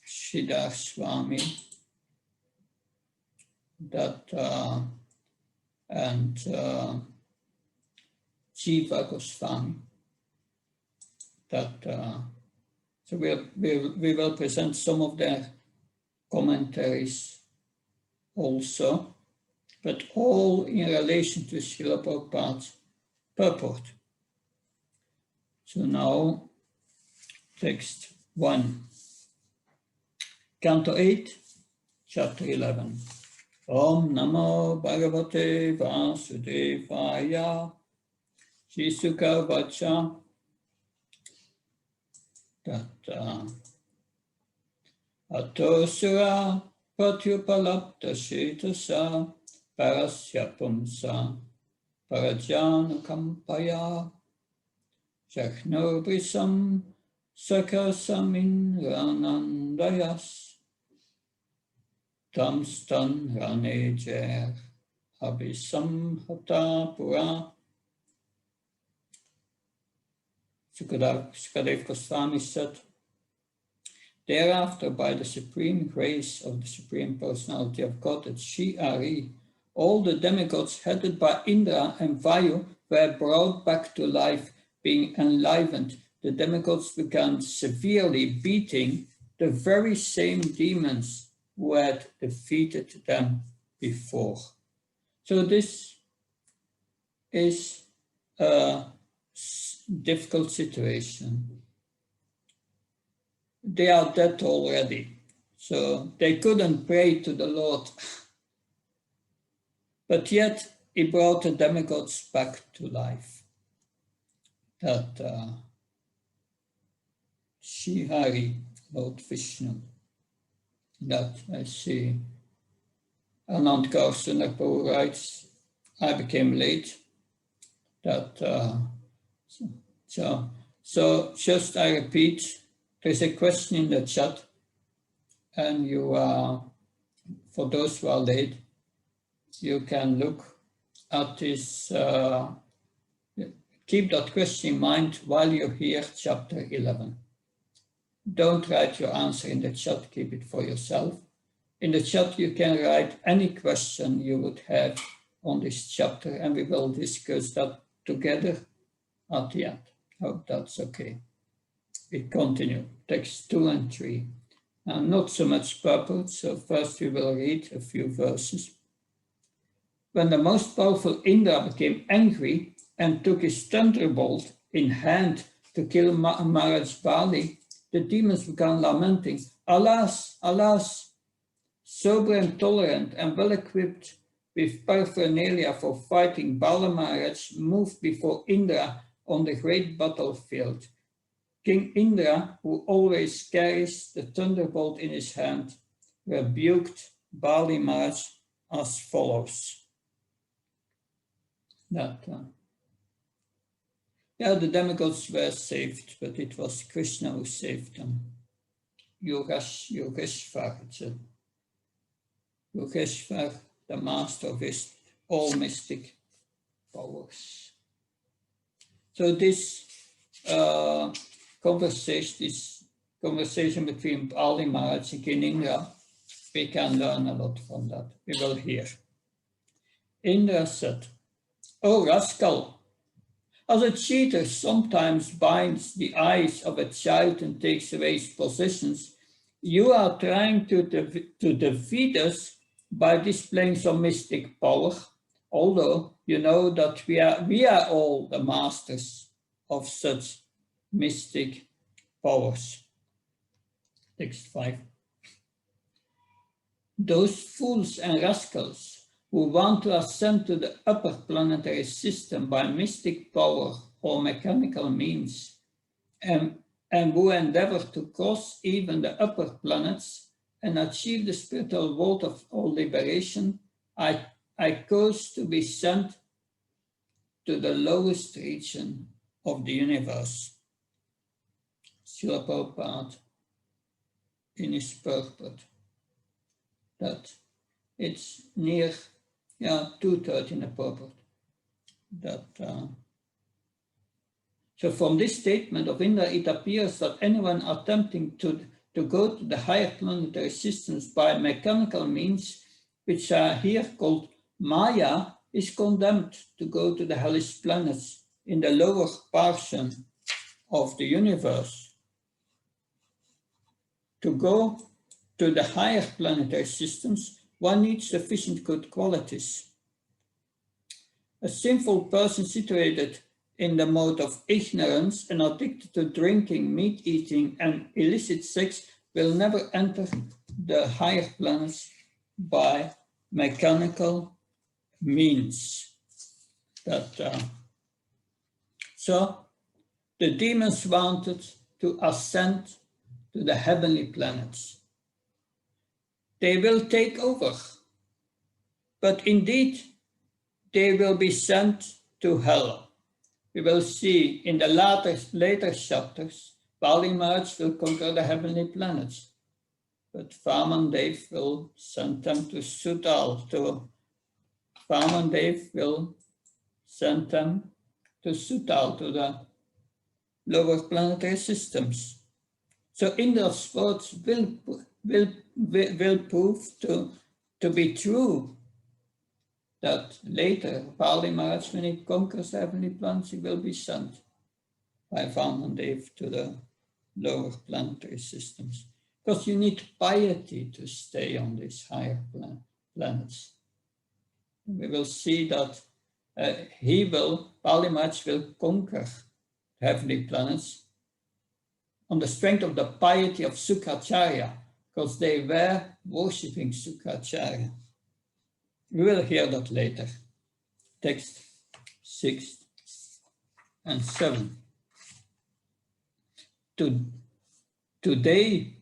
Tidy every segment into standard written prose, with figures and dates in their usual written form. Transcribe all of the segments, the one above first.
Siddhar Swami, that and Jiva Goswami. That so we will present some of their commentaries also, but all in relation to Srila Prabhupada's purport. So now, text 1, Canto 8, Chapter 11. Om Namo Bhagavate Vasudevaya. Jisuka Vacha. That Atosura Pratyupalapta Shetasa Parasya Pumsa Parajana Kampaya Jakhnobrisam Sakasamin Ranandayas Tamstan Ranejer Abhisam Hatapura. Sukadev Goswami said, thereafter, by the supreme grace of the Supreme Personality of God at Sri Hari, all the demigods headed by Indra and Vayu were brought back to life, being enlivened. The demigods began severely beating the very same demons who had defeated them before. So this is a difficult situation. They are dead already, so they couldn't pray to the Lord. But yet he brought the demigods back to life. That Sri Hari, Lord Vishnu, that I see Anand Kaur Sundar Prabhu writes, I became late. That so just I repeat, there's a question in the chat, and you for those who are late, you can look at this. Keep that question in mind while you hear chapter 11. Don't write your answer in the chat, keep it for yourself. In the chat you can write any question you would have on this chapter, and we will discuss that together at the end. Hope that's okay. We continue, text 2 and 3. And not so much purport, so first we will read a few verses. When the most powerful Indra became angry and took his thunderbolt in hand to kill Maharaj Bali, the demons began lamenting, alas, alas, sober and tolerant and well-equipped with paraphernalia for fighting, Bala Maharaj moved before Indra on the great battlefield. King Indra, who always carries the thunderbolt in his hand, rebuked Bali Maharaj as follows. The demigods were saved, but it was Krishna who saved them. Yogeshvar, it's a Yogeshvar, the master of his all mystic powers. So this conversation between Bali Maharaj and King Indra, we can learn a lot from that. We will hear. Indra said, "Oh rascal, as a cheater sometimes binds the eyes of a child and takes away his possessions, you are trying to defeat us by displaying some mystic power, although you know that we are all the masters of such mystic powers." Text 5. Those fools and rascals who want to ascend to the upper planetary system by mystic power or mechanical means, and who endeavor to cross even the upper planets and achieve the spiritual world of all liberation, I cause to be sent to the lowest region of the universe. Srila Prabhupada, in his purport, that it's near 2:30 in the purport, that So from this statement of Indra, it appears that anyone attempting to go to the higher planetary systems by mechanical means, which are here called Maya, is condemned to go to the hellish planets in the lower portion of the universe. To go to the higher planetary systems, one needs sufficient good qualities. A sinful person situated in the mode of ignorance and addicted to drinking, meat eating, and illicit sex will never enter the higher planets by mechanical means. So the demons wanted to ascend to the heavenly planets. They will take over, but indeed they will be sent to hell. We will see in the later chapters, Bali Maharaj will conquer the heavenly planets, but Vamandev will send them to Sutal. Vamandev will send them to Sutal, to the lower planetary systems. So Indra's words will prove to be true, that later, Bali Maharaj, when he conquers the heavenly planets, he will be sent by Vamandev to the lower planetary systems. Because you need piety to stay on these higher planets. We will see that Bali Maharaj will conquer the heavenly planets on the strength of the piety of Sukracharya, because they were worshipping Sukracharya. We will hear that later. Text 6 and 7. Today,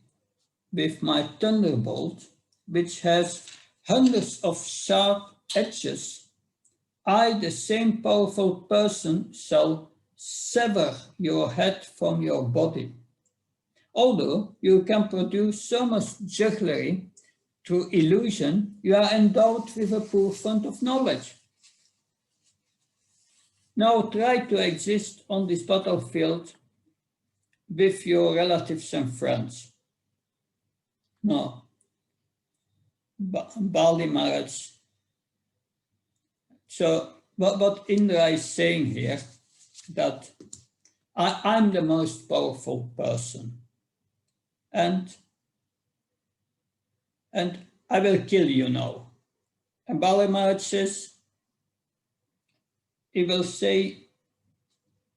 with my thunderbolt, which has hundreds of sharp edges, I, the same powerful person, shall sever your head from your body. Although you can produce so much jugglery through illusion, you are endowed with a poor fund of knowledge. Now try to exist on this battlefield with your relatives and friends. No. Bali Maharaj. So what Indra is saying here, that I'm the most powerful person. And I will kill you now. And Bali Maharaj says, he will say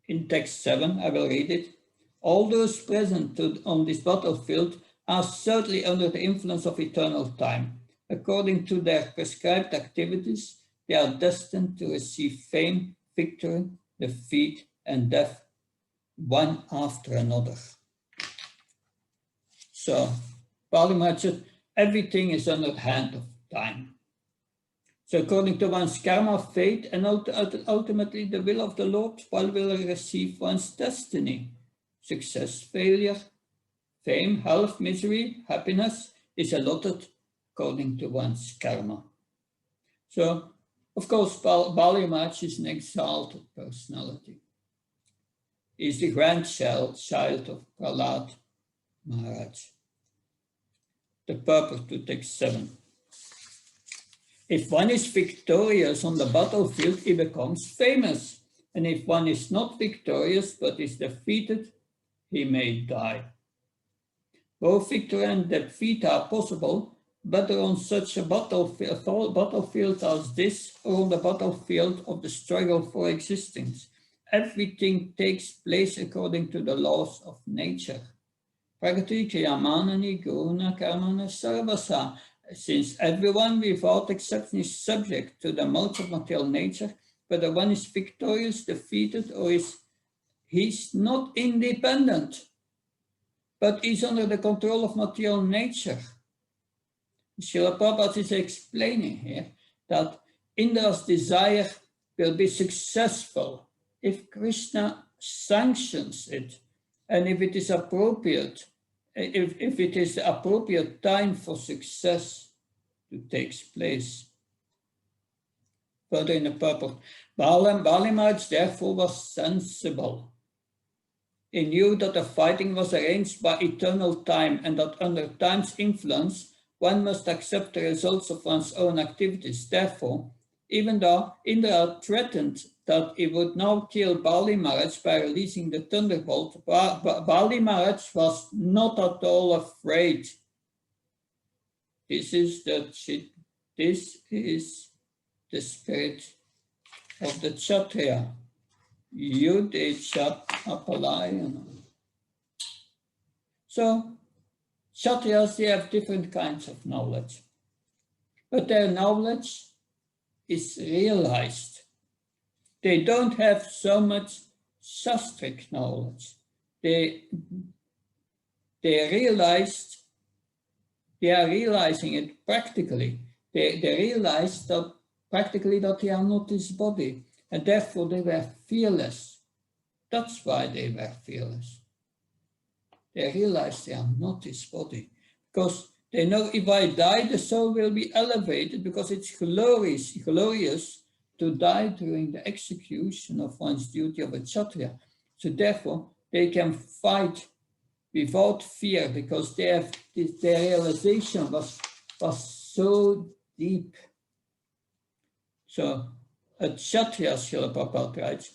in text 7, I will read it, all those present on this battlefield are certainly under the influence of eternal time. According to their prescribed activities, they are destined to receive fame, victory, defeat, and death, one after another. So, Bali Maharaj said, everything is under the hand of time. So according to one's karma, fate, and ultimately the will of the Lord, one will receive one's destiny. Success, failure, fame, health, misery, happiness is allotted according to one's karma. So, of course, Bali Maharaj is an exalted personality. He is the grandchild of Prahlad Maharaj. The purpose to text 7. If one is victorious on the battlefield, he becomes famous. And if one is not victorious but is defeated, he may die. Both victory and defeat are possible, whether on such a battlefield as this or on the battlefield of the struggle for existence. Everything takes place according to the laws of nature. Prakriti kriyamanani guna karmana sarvasa. Since everyone without exception is subject to the modes of material nature, whether one is victorious, defeated, or he's not independent, but is under the control of material nature. Srila Prabhupada is explaining here that Indra's desire will be successful if Krishna sanctions it, and if it is appropriate, if it is the appropriate time for success to take place. Further in the purport, Bali Maharaj therefore was sensible He knew that the fighting was arranged by eternal time and that under time's influence, one must accept the results of one's own activities. Therefore, even though Indra threatened that he would now kill Bali Maharaj by releasing the thunderbolt, Bali Maharaj was not at all afraid. This is the spirit of the Kshatriya. Yudhe Apalayana. So, Kshatriyas, they have different kinds of knowledge, but their knowledge is realized. They don't have so much shastric knowledge. They are realizing it practically. They realize that practically that they are not this body, and therefore they were fearless. That's why they were fearless. They realize they are not this body, because they know if I die, the soul will be elevated, because it's glorious to die during the execution of one's duty of a Kshatriya. So therefore, they can fight without fear, because their realization was so deep. So a Kshatriya, Srila Prabhupada writes,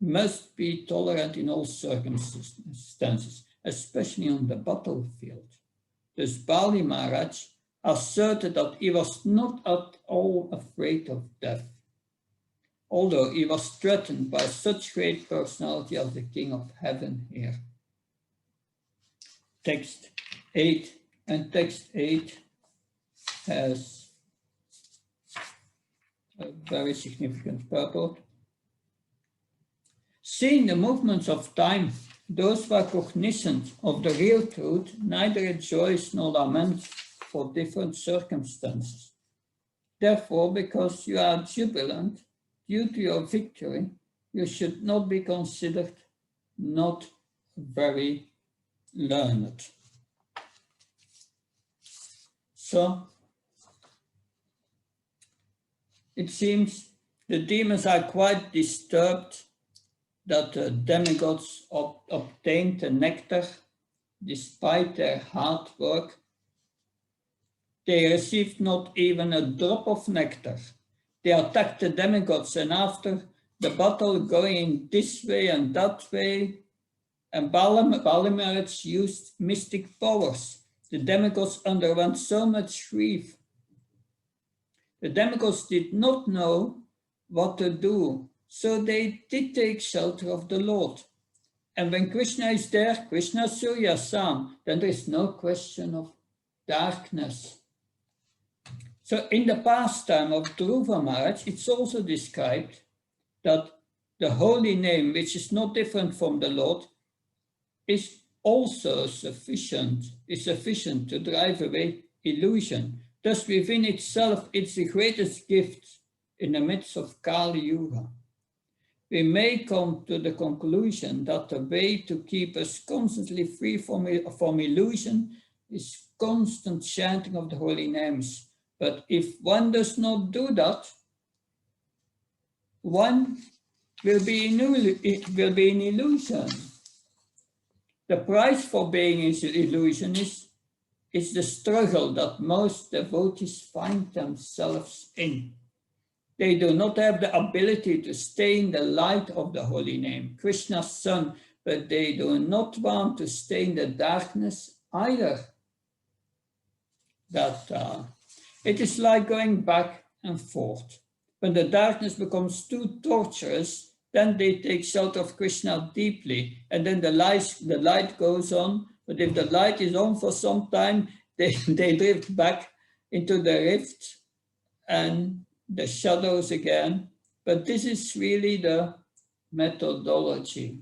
must be tolerant in all circumstances, especially on the battlefield. Thus Bali Maharaj asserted that he was not at all afraid of death, although he was threatened by such great personality as the King of Heaven here. Text 8, and text 8 has a very significant purport. Seeing the movements of time, those who are cognizant of the real truth neither rejoice nor lament for different circumstances. Therefore, because you are jubilant due to your victory, you should not be considered not very learned. So, it seems the demons are quite disturbed that the demigods obtained the nectar despite their hard work. They received not even a drop of nectar. They attacked the demigods, and after the battle going this way and that way, and Bali Maharaj used mystic powers. The demigods underwent so much grief. The demigods did not know what to do, so they did take shelter of the Lord. And when Krishna is there, Krishna Surya Sam, then there is no question of darkness. So in the pastime of Dhruva Maharaj, it's also described that the holy name, which is not different from the Lord, is also sufficient to drive away illusion. Thus within itself, it's the greatest gift in the midst of Kali Yuga. We may come to the conclusion that the way to keep us constantly free from illusion is constant chanting of the holy names. But if one does not do that, one will be in illusion. The price for being in illusion is the struggle that most devotees find themselves in. They do not have the ability to stay in the light of the holy name, Krishna's son, but they do not want to stay in the darkness either. It is like going back and forth. When the darkness becomes too torturous, then they take shelter of Krishna deeply, and then the light goes on. But if the light is on for some time, they drift back into the rift and the shadows again. But this is really the methodology.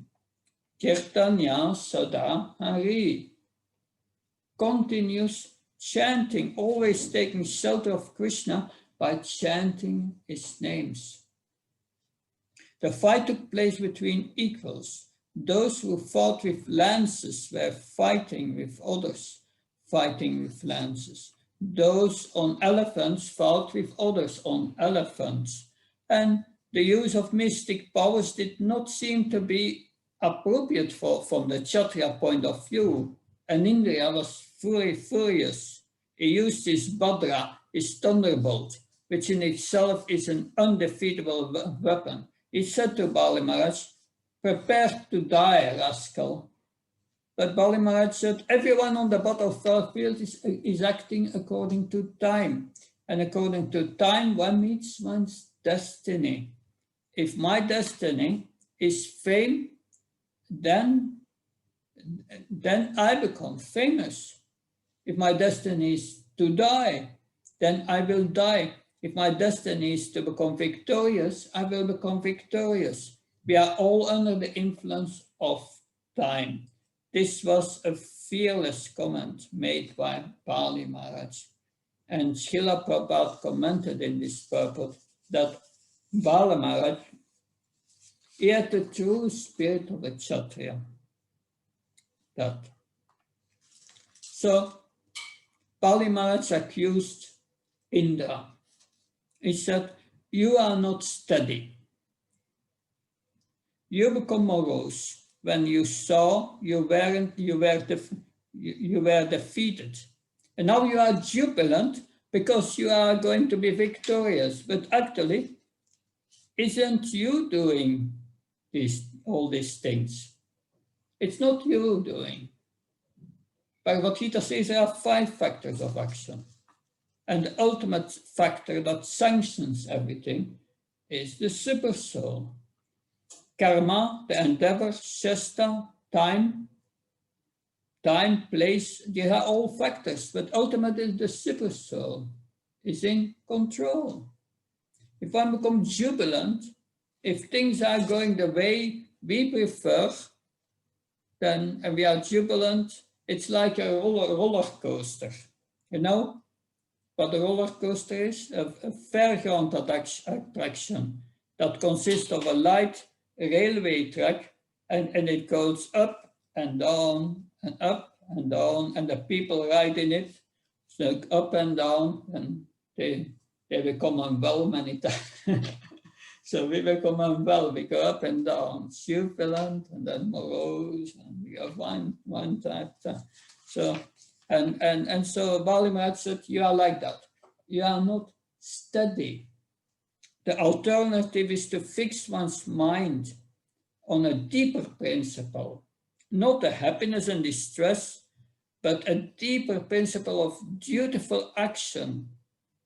Kirtanya Sada Hari. Continuous chanting, always taking shelter of Krishna by chanting his names. The fight took place between equals. Those who fought with lances were fighting with others, fighting with lances. Those on elephants fought with others on elephants. And the use of mystic powers did not seem to be appropriate from the Kshatriya point of view, and Indriya was fully furious. He used his Bhadra, his thunderbolt, which in itself is an undefeatable weapon. He said to Bali Maharaj, "Prepare to die, rascal." But Bali Maharaj said, everyone on the battlefield is acting according to time. And according to time, one meets one's destiny. If my destiny is fame, then I become famous. If my destiny is to die, then I will die. If my destiny is to become victorious, I will become victorious. We are all under the influence of time. This was a fearless comment made by Bali Maharaj. And Srila Prabhupada commented in this purport that Bali Maharaj, he had the true spirit of a Kshatriya. So Bali Maharaj accused Indra. He said, "You are not steady. You become morose when you saw you were defeated. And now you are jubilant because you are going to be victorious. But actually, isn't you doing all these things? It's not you doing." Bhagavad Gita says there are 5 factors of action. And the ultimate factor that sanctions everything is the super soul. Karma, the endeavor, shasta, time, place, they are all factors, but ultimately the super soul is in control. If one becomes jubilant, if things are going the way we prefer, then and we are jubilant, it's like a roller coaster. You know what a roller coaster is? A fairground attraction that consists of a light railway track, and it goes up and down and up and down, and the people ride in it, so up and down, and they become unwell many times. So we become unwell, we go up and down, jubilant, and then morose, and we have one type. So and so Bali Maharaj said, you are like that. You are not steady. The alternative is to fix one's mind on a deeper principle, not a happiness and distress, but a deeper principle of dutiful action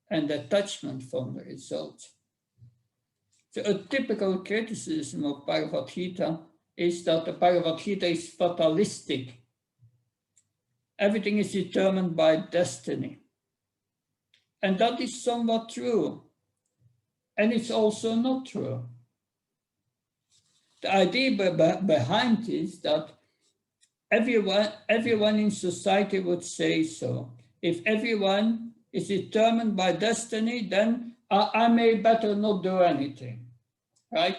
and attachment from the result. So a typical criticism of Bhagavad Gita is that the Bhagavad Gita is fatalistic. Everything is determined by destiny. And that is somewhat true. And it's also not true. The idea behind is that everyone in society would say so. If everyone is determined by destiny, then I may better not do anything, right?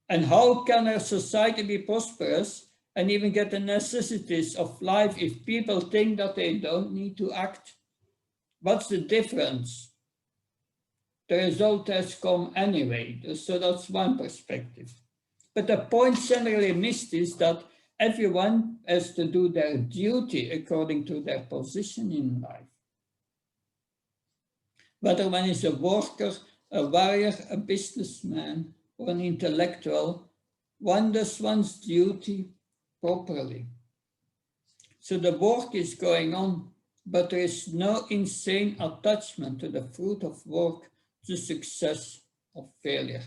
And how can a society be prosperous and even get the necessities of life if people think that they don't need to act? What's the difference? The result has come anyway, so that's one perspective. But the point generally missed is that everyone has to do their duty according to their position in life. Whether one is a worker, a warrior, a businessman, or an intellectual, one does one's duty properly. So the work is going on, but there is no insane attachment to the fruit of work, to success or failure.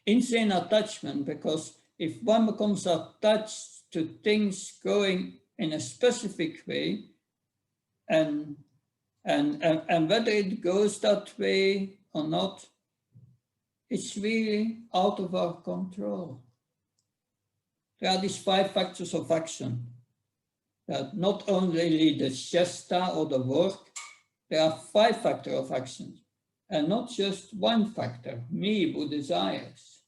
Insane attachment, because if one becomes attached to things going in a specific way, and whether it goes that way or not, it's really out of our control. There are these 5 factors of action. That not only the shasta or the work, there are 5 factors of action, and not just one factor, me, who desires.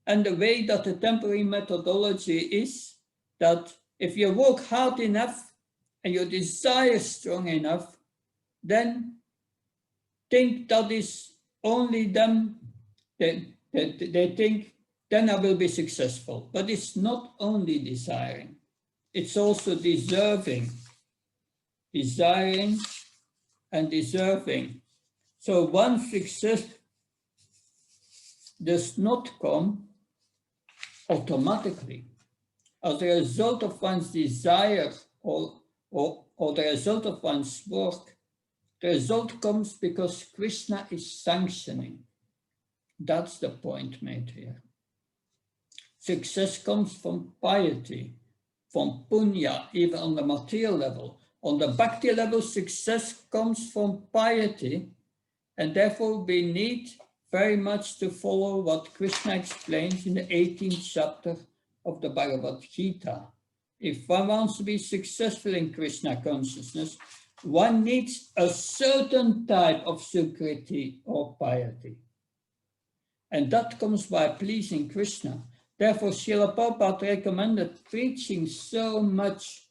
And the way that the temporary methodology is that if you work hard enough and your desire is strong enough, then think that is only them. They think then I will be successful. But it's not only desiring, it's also deserving. Desiring and deserving. So one success does not come automatically as a result of one's desire or the result of one's work. The result comes because Krishna is sanctioning. That's the point made here. Success comes from piety, from punya, even on the material level. On the bhakti level, success comes from piety, and therefore we need very much to follow what Krishna explains in the 18th chapter of the Bhagavad Gita. If one wants to be successful in Krishna consciousness, one needs a certain type of sukriti or piety. And that comes by pleasing Krishna. Therefore, Srila Prabhupada recommended preaching so much.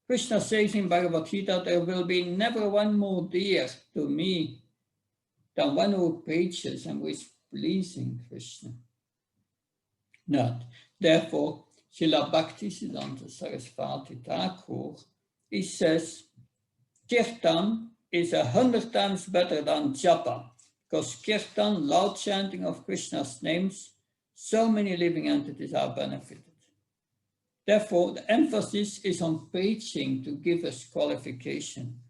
Krishna says in Bhagavad Gita, there will be never one more dear to me than one who preaches and who is pleasing Krishna. Not. Therefore, Srila Bhaktivedanta Saraswati Thakur, he says, Kirtan is 100 times better than japa, because Kirtan, loud chanting of Krishna's names, so many living entities are benefited. Therefore, the emphasis is on preaching to give us qualification.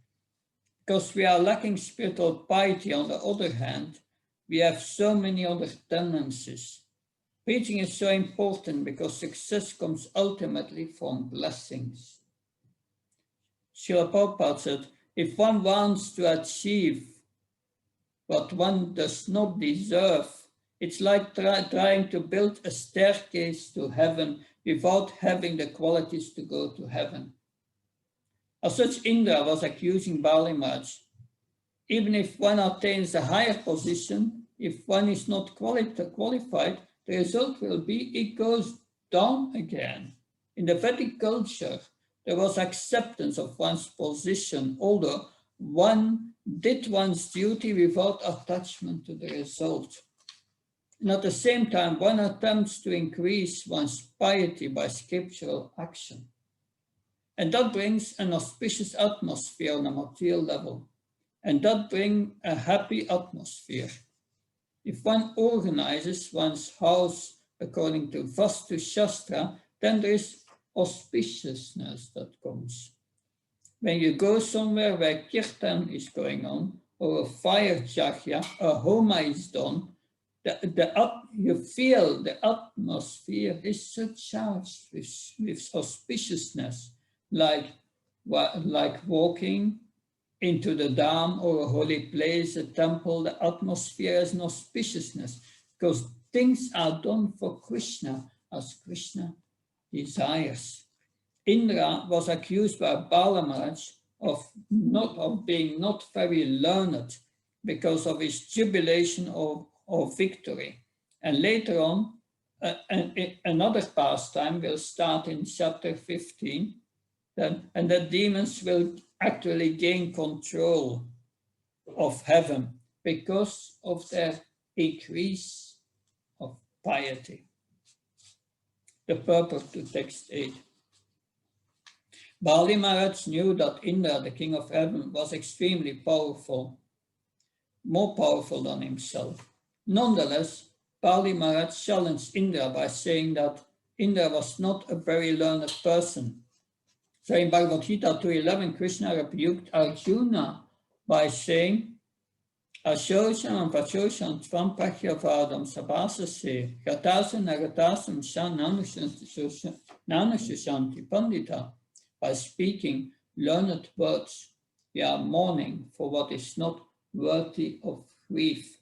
Because we are lacking spiritual piety, on the other hand, we have so many other tendencies. Preaching is so important because success comes ultimately from blessings. Srila Prabhupada said, if one wants to achieve what one does not deserve, it's like trying to build a staircase to heaven without having the qualities to go to heaven. As such, Indra was accusing Bali Maharaj. Even if one attains a higher position, if one is not qualified, the result will be it goes down again. In the Vedic culture, there was acceptance of one's position, although one did one's duty without attachment to the result. And at the same time, one attempts to increase one's piety by scriptural action. And that brings an auspicious atmosphere on a material level. And that brings a happy atmosphere. If one organizes one's house according to Vastu Shastra, then there is auspiciousness that comes. When you go somewhere where kirtan is going on, or a fire yajna, a homa is done, you feel the atmosphere is so charged with auspiciousness, like walking into the dham or a holy place, a temple. The atmosphere has an auspiciousness because things are done for Krishna as Krishna desires. Indra was accused by Bala Maharaj of being not very learned because of his jubilation or victory. And later on, another pastime will start in chapter 15, and the demons will actually gain control of heaven because of their increase of piety. The purport to text 8. Bali Maharaj knew that Indra, the king of heaven, was extremely powerful, more powerful than himself. Nonetheless, Bali Maharaj challenged Indra by saying that Indra was not a very learned person. So in Bhagavad Gita 2.11, Krishna rebuked Arjuna by saying, Ashosam and Vachosam Tvam Prakyavadam Sabhasase Gatasam Nagatasam Shan Nanushanti Pandita. By speaking learned words, we are mourning for what is not worthy of grief.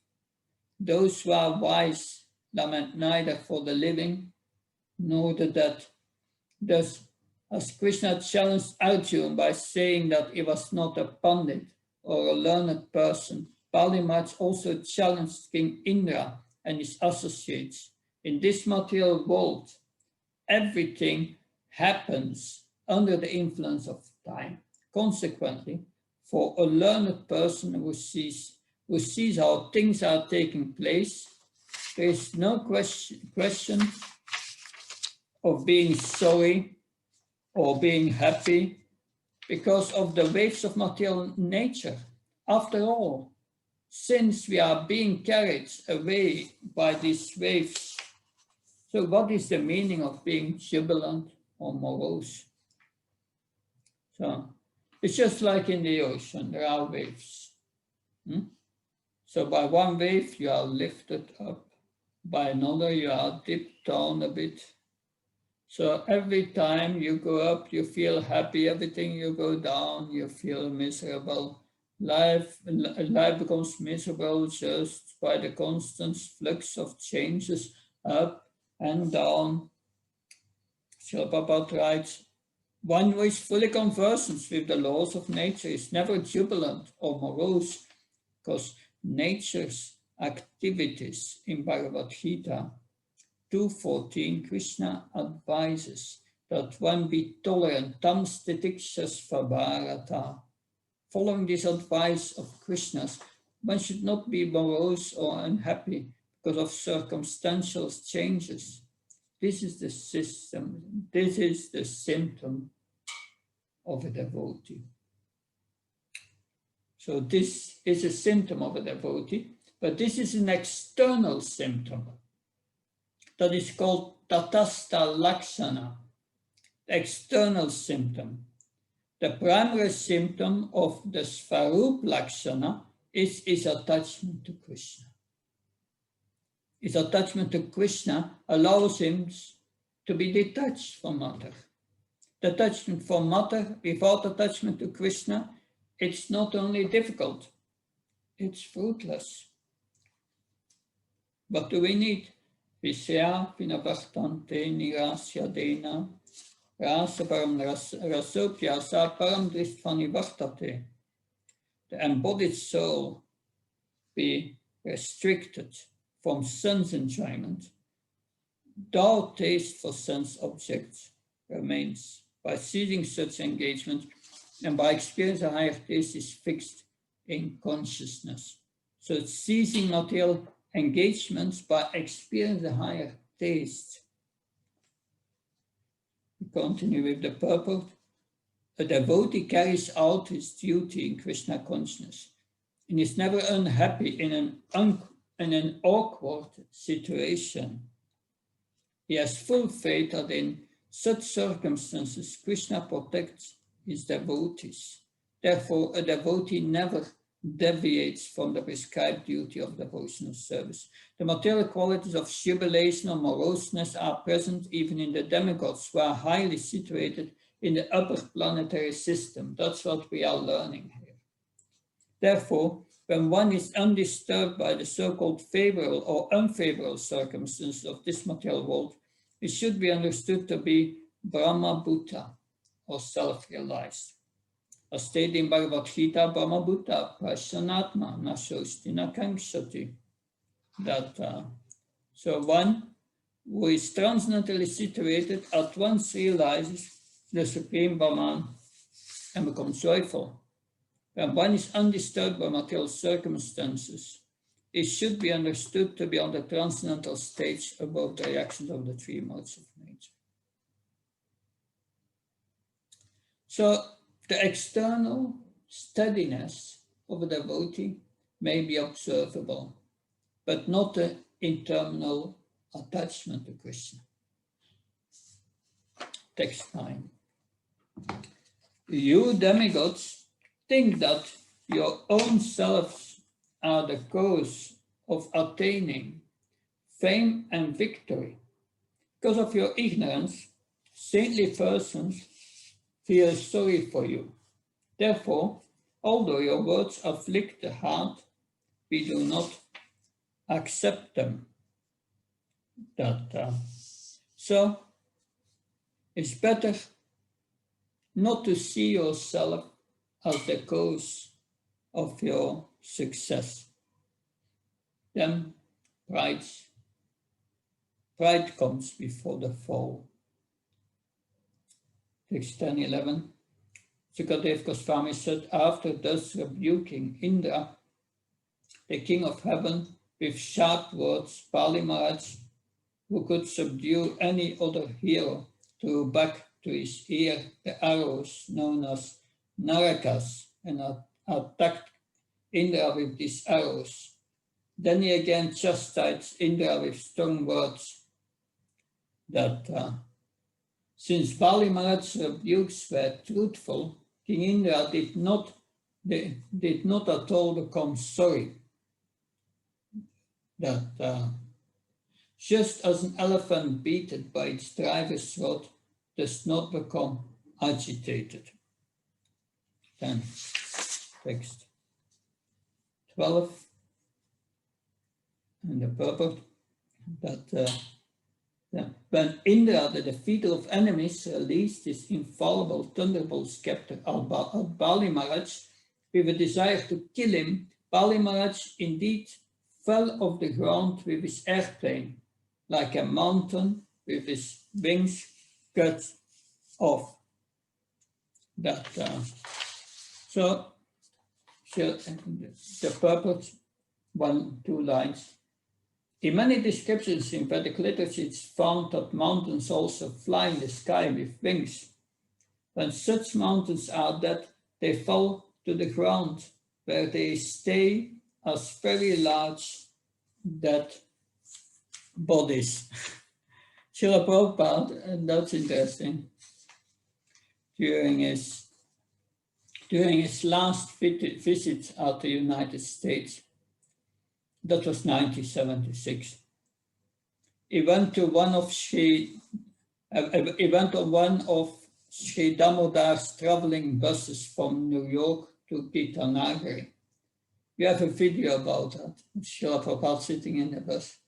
Those who are wise lament neither for the living nor the dead. Thus, as Krishna challenged Arjuna by saying that he was not a pandit or a learned person, Bali Maharaj also challenged King Indra and his associates. In this material world, everything happens under the influence of time. Consequently, for a learned person who sees how things are taking place, There is no question of being sorry or being happy because of the waves of material nature. After all, since we are being carried away by these waves, so what is the meaning of being jubilant or morose? So it's just like in the ocean, there are waves. So by one wave you are lifted up, by another you are dipped down a bit. So every time you go up, you feel happy. Everything you go down, you feel miserable. Life becomes miserable just by the constant flux of changes up and down. Srila Prabhupada writes, one who is fully conversant with the laws of nature is never jubilant or morose, because nature's activities in Bhagavad Gita 2.14, Krishna advises that one be tolerant, tam stitikshas bharata. Following this advice of Krishna's, one should not be morose or unhappy because of circumstantial changes. This is the system, this is the symptom of a devotee. So this is a symptom of a devotee, but this is an external symptom that is called tatastha lakshana, the external symptom. The primary symptom of the Svarup lakshana is his attachment to Krishna. His attachment to Krishna allows him to be detached from matter. The attachment from matter without attachment to Krishna, it's not only difficult, it's fruitless. What do we need? Visya vinavartante nirasya dena rasa param rasopyasa param dristvani vartate. The embodied soul be restricted from sense enjoyment. Dull taste for sense objects remains. By ceasing such engagement and by experience, a higher taste is fixed in consciousness. So it's ceasing material engagements by experience a higher taste. We continue with the purport. A devotee carries out his duty in Krishna consciousness and is never unhappy in an awkward situation. He has full faith that in such circumstances Krishna protects his devotees. Therefore, a devotee never deviates from the prescribed duty of devotional service. The material qualities of jubilation or moroseness are present even in the demigods, who are highly situated in the upper planetary system. That's what we are learning here. Therefore, when one is undisturbed by the so-called favorable or unfavorable circumstances of this material world, it should be understood to be Brahma Bhuta, or self-realized. As stated in Bhagavad Gita, Brahma Bhuta Prashanatma Nashosti Nakangshati. So one who is transcendentally situated at once realizes the Supreme Brahman and becomes joyful. When one is undisturbed by material circumstances, it should be understood to be on the transcendental stage above the reactions of the three modes of nature. So the external steadiness of a devotee may be observable, but not the internal attachment to Krishna. Text 9. You demigods think that your own selves are the cause of attaining fame and victory. Because of your ignorance, saintly persons feel sorry for you. Therefore, although your words afflict the heart, we do not accept them. So, it's better not to see yourself as the cause of your success. Then pride comes before the fall. Text 10:11. Sukadev Goswami said, after thus rebuking Indra, the king of heaven with sharp words, Bali Maharaj, who could subdue any other hero, threw back to his ear the arrows known as Narakas and attacked Indra with these arrows. Then he again chastised Indra with strong words that since Bali Maharaj's rebukes were truthful, King Indra did not at all become sorry. That just as an elephant beaten by its driver's rod does not become agitated. Then, text 12, and the purport that when Indra, the defeater of enemies, released his infallible thunderbolt scepter at Bali Maharaj with a desire to kill him, Bali Maharaj indeed fell off the ground with his airplane, like a mountain with his wings cut off. So the purport, 1-2 lines. In many descriptions in Vedic literature, it's found that mountains also fly in the sky with wings. When such mountains are dead, they fall to the ground, where they stay as very large dead bodies. Srila Prabhupada, and that's interesting, during his last visit at the United States, that was 1976. He went on one of Sri Damodar's traveling buses from New York to Gitanagari. We have a video about that. Srila Prabhupada sitting in the bus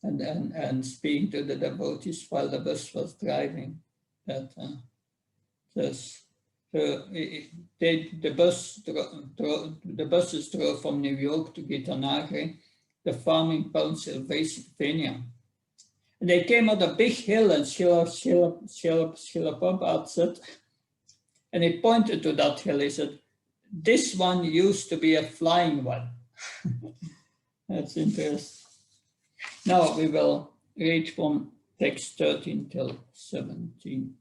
and speaking to the devotees while the bus was driving. The buses drove from New York to Gitanagari, the farm in Pennsylvania. And they came at a big hill, and Srila Prabhupada said, and he pointed to that hill, he said, "This one used to be a flying one." That's interesting. Now we will read from text 13 till 17.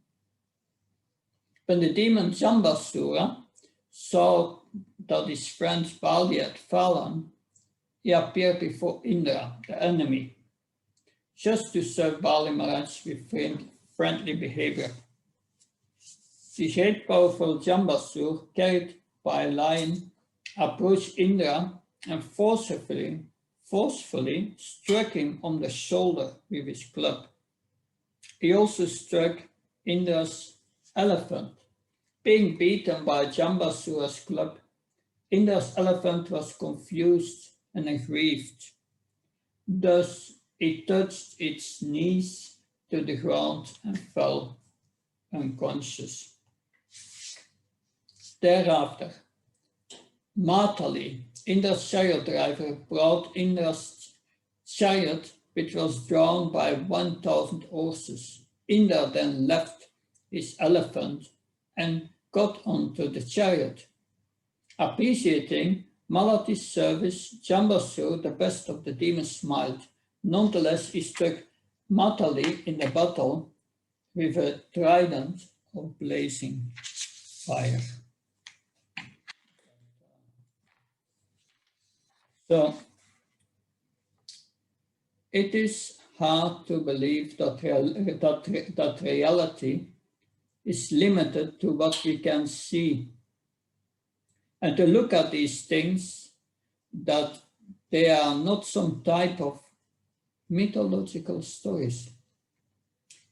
When the demon Jambasura saw that his friend Bali had fallen, he appeared before Indra, the enemy, just to serve Bali Maharaj with friendly behavior. The great powerful Jambasur, carried by a lion, approached Indra and forcefully struck him on the shoulder with his club. He also struck Indra's elephant. Being beaten by Jambasura's club, Indra's elephant was confused and aggrieved. Thus, it touched its knees to the ground and fell unconscious. Thereafter, Matali, Indra's chariot driver, brought Indra's chariot, which was drawn by 1,000 horses. Indra then left his elephant and got onto the chariot. Appreciating Malati's service, Jambasur, the best of the demons, smiled. Nonetheless, he struck Matali in the battle with a trident of blazing fire. So, it is hard to believe that reality is limited to what we can see, and to look at these things that they are not some type of mythological stories.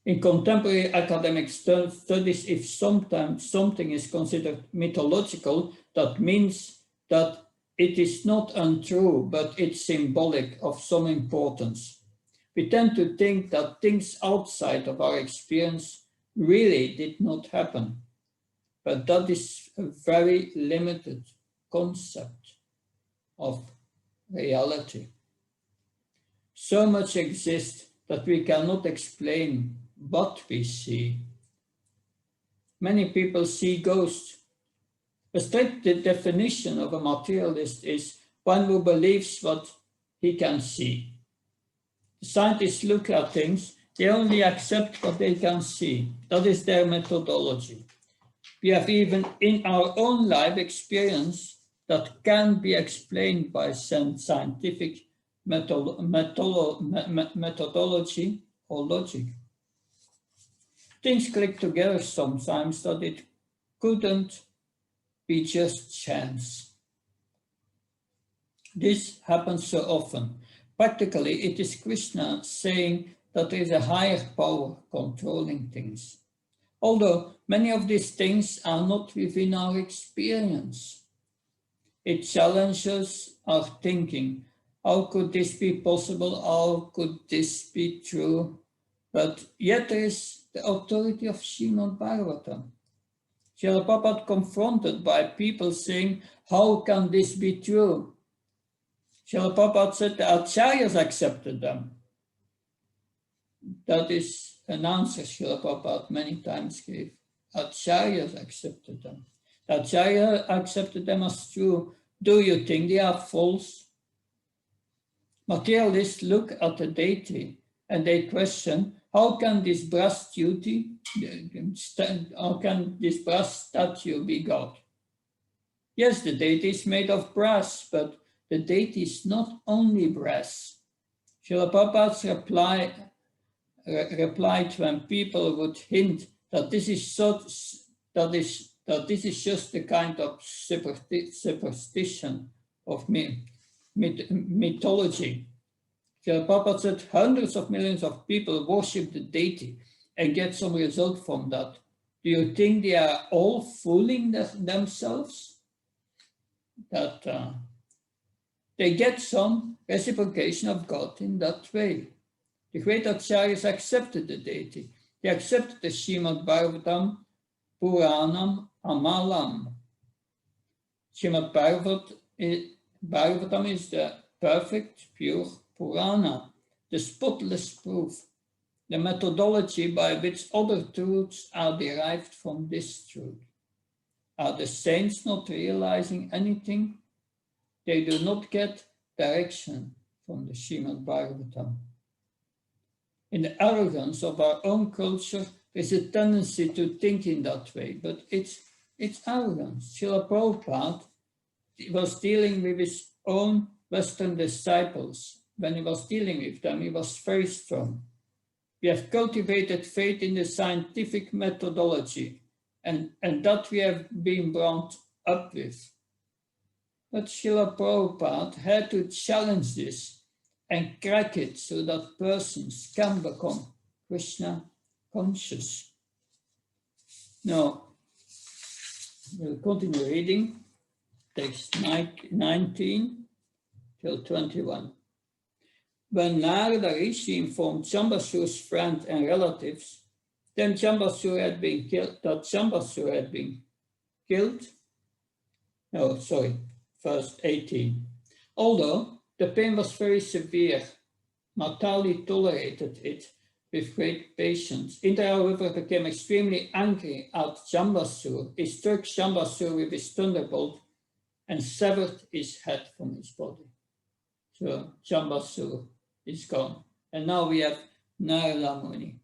In contemporary academic studies, if sometimes something is considered mythological, that means that it is not untrue, but it's symbolic of some importance. We tend to think that things outside of our experience really did not happen, but that is a very limited concept of reality. So much exists that we cannot explain what we see. Many people see ghosts. A strict definition of a materialist is one who believes what he can see. The scientists look at things, they only accept what they can see. That is their methodology. We have even in our own life experience that can be explained by scientific methodology or logic. Things click together sometimes that it couldn't be just chance. This happens so often. Practically, it is Krishna saying that there is a higher power controlling things. Although many of these things are not within our experience. It challenges our thinking. How could this be possible? How could this be true? But yet there is the authority of Srimad Bhagavatam. Srila Prabhupada confronted by people saying, how can this be true? Srila Prabhupada said the Acharyas accepted them. That is an answer Srila Prabhupada many times gave. Acharyas accepted them. The Acharya accepted them as true. Do you think they are false? Materialists look at the deity and they question, how can this brass statue be God? Yes, the deity is made of brass, but the deity is not only brass. Srila Prabhupada's replied when people would hint that this is just a kind of superstition of mythology. Srila Prabhupada said hundreds of millions of people worship the deity and get some result from that. Do you think they are all fooling themselves? That they get some reciprocation of God in that way. The great Acharyas accepted the deity. They accepted the Srimad Bhagavatam, Puranam, Amalam. Srimad Bhagavatam is the perfect, pure Purana, the spotless proof, the methodology by which other truths are derived from this truth. Are the saints not realizing anything? They do not get direction from the Srimad Bhagavatam. In the arrogance of our own culture, there is a tendency to think in that way, but it's arrogance. Srila Prabhupada was dealing with his own Western disciples. When he was dealing with them, he was very strong. We have cultivated faith in the scientific methodology, and that we have been brought up with. But Srila Prabhupada had to challenge this and crack it so that persons can become Krishna conscious. Now, we'll continue reading text 19 till 21. When Narada Rishi informed Shambhasu's friends and relatives, then Shambhasu had been killed. Verse 18. Although the pain was very severe, Matali tolerated it with great patience. Indra, however, became extremely angry at Shambhasu. He struck Shambhasu with his thunderbolt and severed his head from his body. So Shambhasu is gone. And now we have Narada Muni.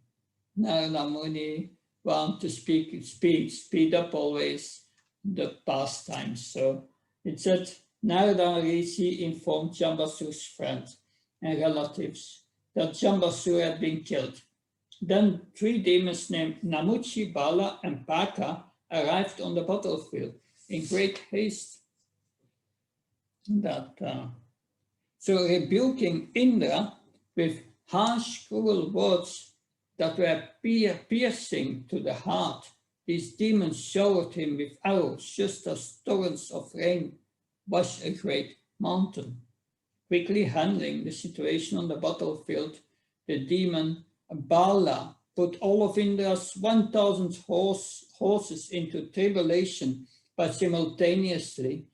Narada Muni want to speed up always the past times. So it said, Narada Rishi informed Shambhasu's friends and relatives that Shambhasu had been killed. Then 3 demons named Namuchi, Bala, and Paka arrived on the battlefield in great haste. So rebuking Indra with harsh, cruel words that were piercing to the heart, these demons showered him with arrows, just as torrents of rain wash a great mountain. Quickly handling the situation on the battlefield, the demon Bala put all of Indra's 1,000 horses into tribulation by simultaneously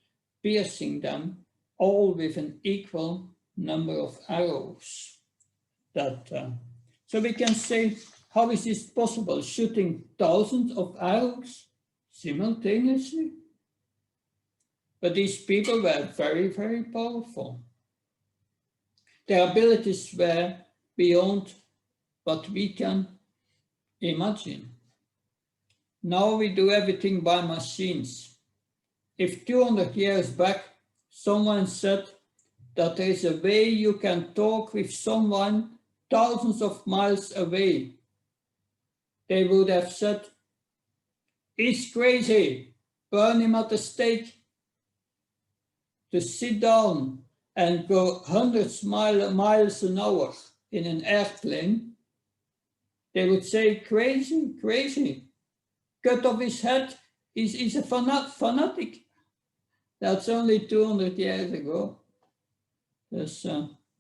piercing them all with an equal number of arrows. So we can say, how is this possible? Shooting thousands of arrows simultaneously? But these people were very, very powerful. Their abilities were beyond what we can imagine. Now we do everything by machines. If 200 years back someone said that there is a way you can talk with someone thousands of miles away, they would have said, "He's crazy, burn him at the stake." To sit down and go hundreds miles an hour in an airplane, they would say, "Crazy, crazy. Cut off his head, he's a fanatic." That's only 200 years ago. Yes,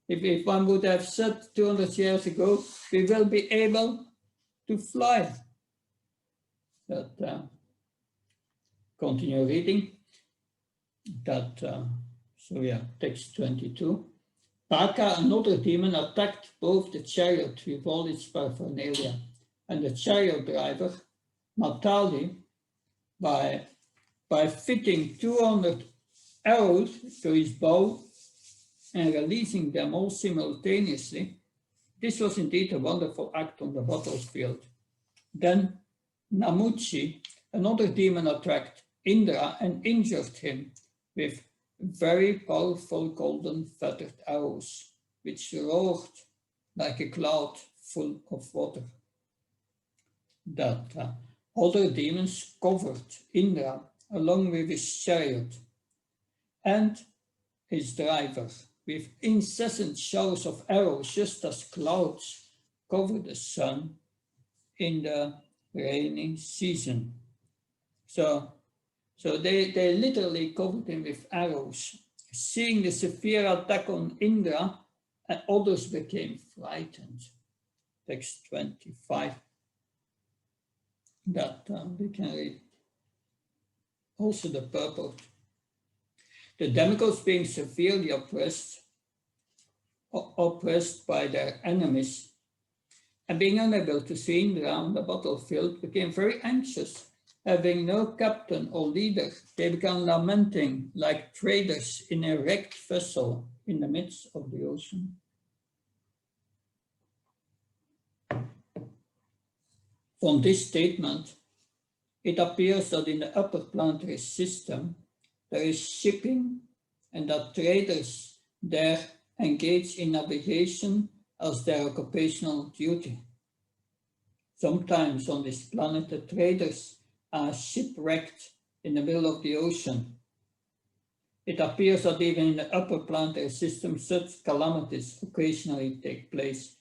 if one would have said 200 years ago, we will be able to fly. But continue reading. Text 22. Baka, another demon, attacked both the chariot with all its paraphernalia and the chariot driver, Matali, by fitting 200 arrows to his bow and releasing them all simultaneously. This was indeed a wonderful act on the battlefield. Then Namuchi, another demon, attacked Indra and injured him with very powerful golden feathered arrows, which roared like a cloud full of water. That other demons covered Indra along with his chariot and his driver with incessant showers of arrows, just as clouds cover the sun in the rainy season. So they literally covered him with arrows. Seeing the severe attack on Indra, and others became frightened. Text 25. That we can read. Also the purport. The demigods, being severely oppressed by their enemies, and being unable to see Indra on the battlefield, became very anxious. Having no captain or leader, they began lamenting like traders in a wrecked vessel in the midst of the ocean. From this statement, it appears that in the upper planetary system, there is shipping and that traders there engage in navigation as their occupational duty. Sometimes on this planet, the traders are shipwrecked in the middle of the ocean. It appears that even in the upper planetary system, such calamities occasionally take place.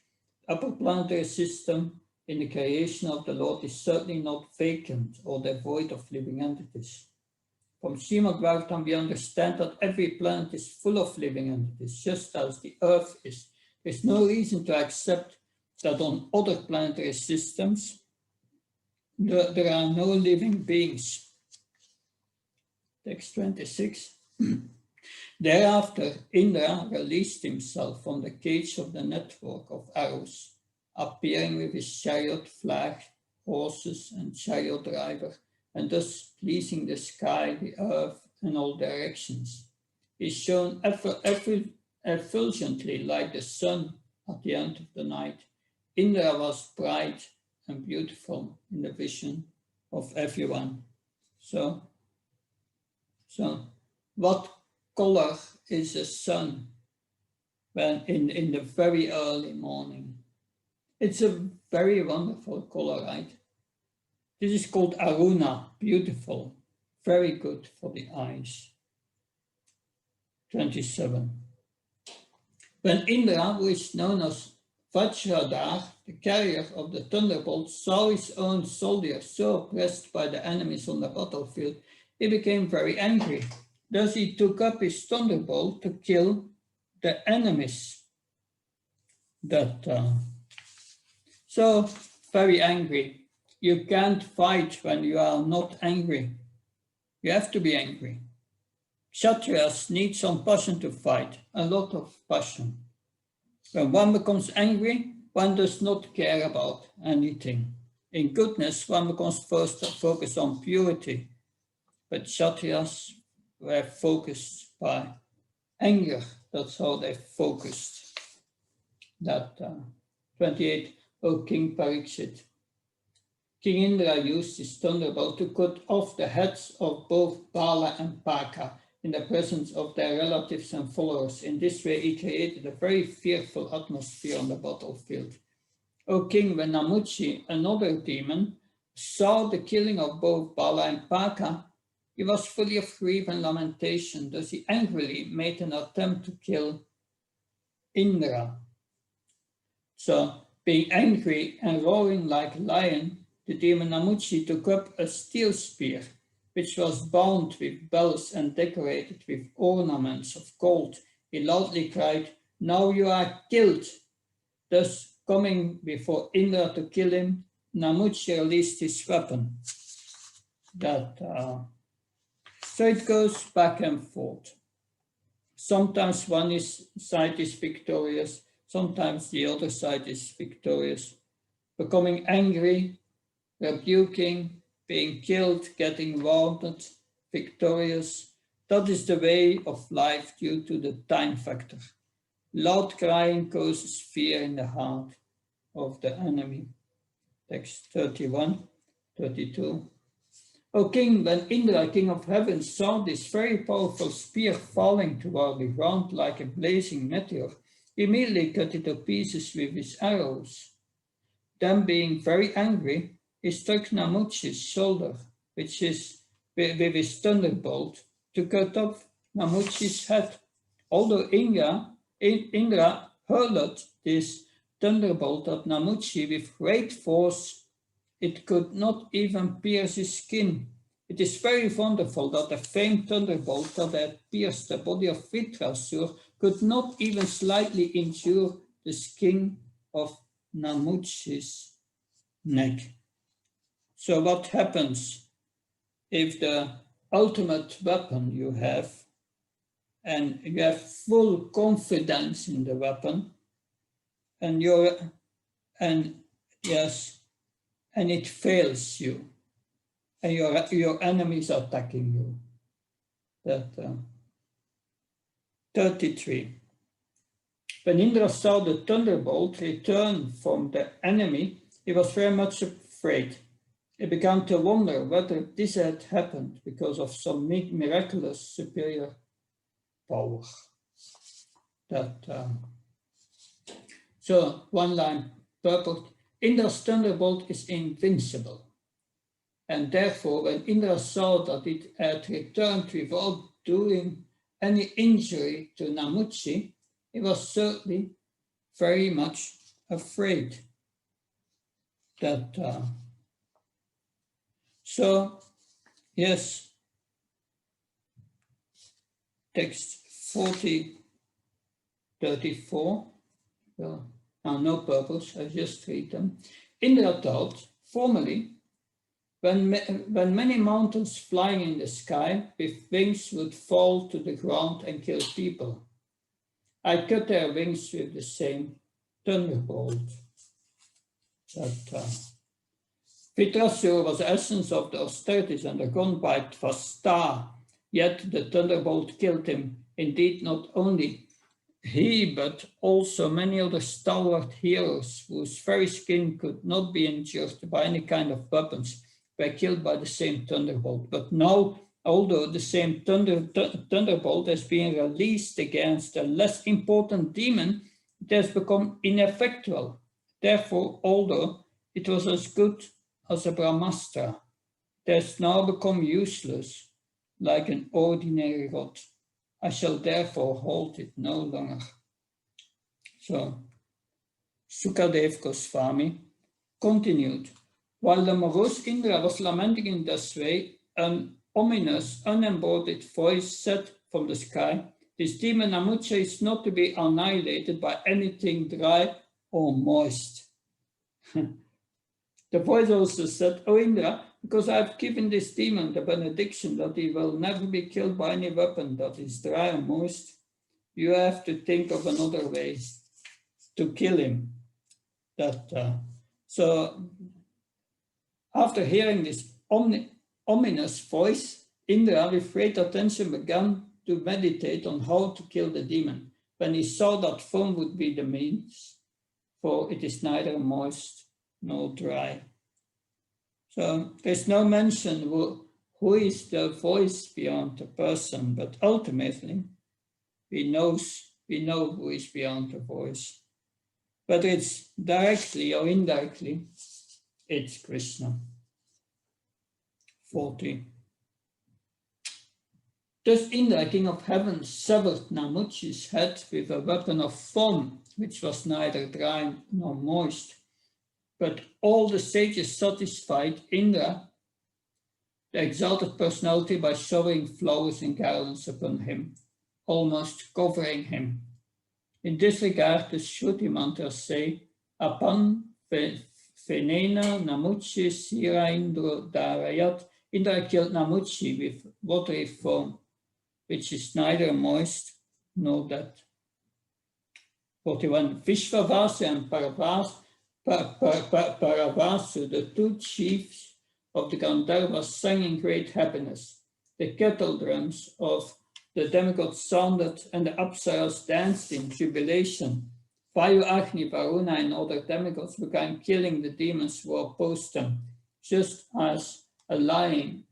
The upper planetary system in the creation of the Lord is certainly not vacant or devoid of living entities. From Srimad Bhagavatam, we understand that every planet is full of living entities, just as the Earth is. There's no reason to accept that on other planetary systems there are no living beings. Text 26. Thereafter, Indra released himself from the cage of the network of arrows, appearing with his chariot, flag, horses, and chariot driver, and thus pleasing the sky, the earth, and all directions. He shone effulgently like the sun at the end of the night. Indra was bright and beautiful in the vision of everyone. So what color is the sun when in the very early morning? It's a very wonderful color, right? This is called Aruna, beautiful, very good for the eyes. 27. When Indra, who is known as Vajradhar, the carrier of the thunderbolt, saw his own soldiers so oppressed by the enemies on the battlefield, he became very angry. Thus he took up his thunderbolt to kill the enemies. So very angry. You can't fight when you are not angry. You have to be angry. Kshatriyas need some passion to fight, a lot of passion. When one becomes angry, one does not care about anything. In goodness, one becomes first focused on purity. But Kshatriyas were focused by anger. That's how they focused. That 28, O King Parikshit. King Indra used his thunderbolt to cut off the heads of both Bala and Paka in the presence of their relatives and followers. In this way, he created a very fearful atmosphere on the battlefield. O king, when Namuchi, another demon, saw the killing of both Bala and Paka, he was full of grief and lamentation. Thus he angrily made an attempt to kill Indra. So, being angry and roaring like a lion, the demon Namuchi took up a steel spear, which was bound with bells and decorated with ornaments of gold. He loudly cried, "Now you are killed!" Thus, coming before Indra to kill him, Namuchi released his weapon. So it goes back and forth. Sometimes one side is victorious, sometimes the other side is victorious. Becoming angry, rebuking, being killed, getting wounded, victorious. That is the way of life due to the time factor. Loud crying causes fear in the heart of the enemy. Text 31, 32. O king, when Indra, king of heaven, saw this very powerful spear falling toward the ground like a blazing meteor, he immediately cut it to pieces with his arrows. Then, being very angry, he struck Namuchi's shoulder, with his thunderbolt, to cut off Namuchi's head. Although Indra hurled this thunderbolt at Namuchi with great force, it could not even pierce his skin. It is very wonderful that the famed thunderbolt that had pierced the body of Vitrasur could not even slightly injure the skin of Namuchi's neck. So what happens if the ultimate weapon you have, and you have full confidence in the weapon, and it fails you, and your enemy is attacking you? 33. When Indra saw the thunderbolt return from the enemy, he was very much afraid. He began to wonder whether this had happened because of some miraculous superior power. So, one line, purport. Indra's thunderbolt is invincible. And therefore, when Indra saw that it had returned without doing any injury to Namuchi, he was certainly very much afraid. So, yes, text 40, 34. Well, no purpose, I just read them. Indra thought, formerly, when many mountains flying in the sky with wings would fall to the ground and kill people, I cut their wings with the same thunderbolt. Vitrasur was the essence of the austerities undergone by Tvasta, yet the thunderbolt killed him. Indeed, not only he, but also many other stalwart heroes whose very skin could not be injured by any kind of weapons were killed by the same thunderbolt. But now, although the same thunderbolt has been released against a less important demon, it has become ineffectual. Therefore, although it was as good as a Brahmastra, it has now become useless, like an ordinary rod. I shall therefore hold it no longer. So, Sukadev Goswami continued. While the morose Indra was lamenting in this way, an ominous, unembodied voice said from the sky, "This demon Namucha is not to be annihilated by anything dry or moist." The voice also said, "O Indra, because I have given this demon the benediction that he will never be killed by any weapon that is dry or moist, you have to think of another way to kill him." So after hearing this ominous voice, Indra with great attention began to meditate on how to kill the demon. When he saw that foam would be the means, for it is neither moist nor dry. So there's no mention who is the voice beyond the person, but ultimately we know who is beyond the voice. Whether it's directly or indirectly, it's Krishna. 40. Thus in the king of heaven severed Namuchi's head with a weapon of foam, which was neither dry nor moist. But all the sages satisfied Indra, the exalted personality, by showering flowers and garlands upon him, almost covering him. In this regard, the Shruti mantras say, Apan Venena Namuchi Sira Indro Darayat. Indra killed Namuchi with watery foam, which is neither moist nor dead. 41. Vishvavasu and Paravasu, the two chiefs of the Gandharvas, sang in great happiness. The kettle drums of the demigods sounded and the Apsaras danced in jubilation. Vayu, Agni, Varuna and other demigods began killing the demons who opposed them, just as a lion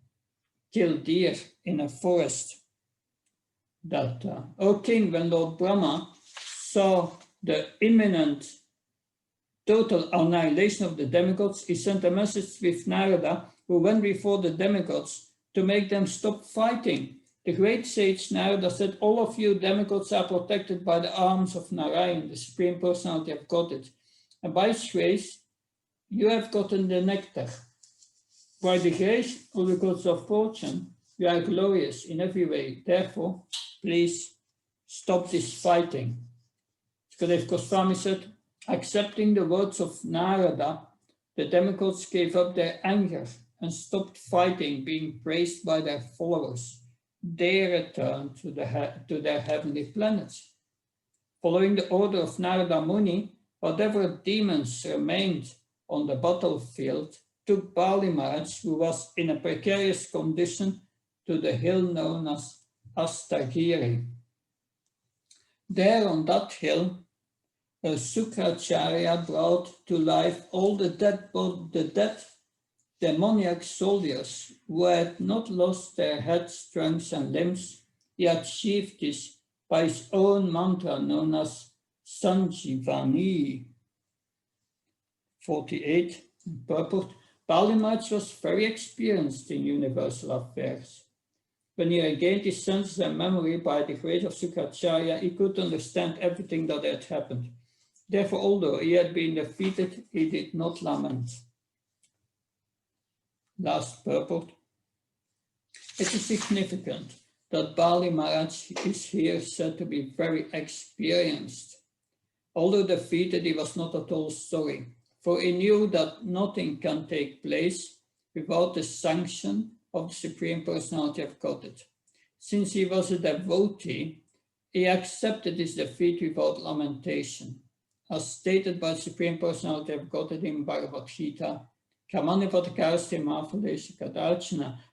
killed deer in a forest. That, O king, when Lord Brahma saw the imminent total annihilation of the demigods, he sent a message with Narada, who went before the demigods to make them stop fighting. The great sage Narada said, all of you demigods are protected by the arms of Narayan, the Supreme Personality of Godhead. And by his grace, you have gotten the nectar. By the grace of the gods of fortune, you are glorious in every way. Therefore, please stop this fighting. Sukadev Goswami said, accepting the words of Narada, the demigods gave up their anger and stopped fighting, being praised by their followers. They returned to their heavenly planets. Following the order of Narada Muni, whatever demons remained on the battlefield took Bali Maharaj, who was in a precarious condition, to the hill known as Astagiri. There on that hill, a Sukracharya brought to life all the dead demoniac soldiers who had not lost their heads, trunks, and limbs. He achieved this by his own mantra known as Sanjivani. 48. Purport. Bali Maharaj was very experienced in universal affairs. When he regained his senses and memory by the grace of Sukracharya, he could understand everything that had happened. Therefore, although he had been defeated, he did not lament. Last purport. It is significant that Bali Maharaj is here said to be very experienced. Although defeated, he was not at all sorry, for he knew that nothing can take place without the sanction of the Supreme Personality of Godhead. Since he was a devotee, he accepted his defeat without lamentation. As stated by the Supreme Personality of Godhead in Bhagavad Gita,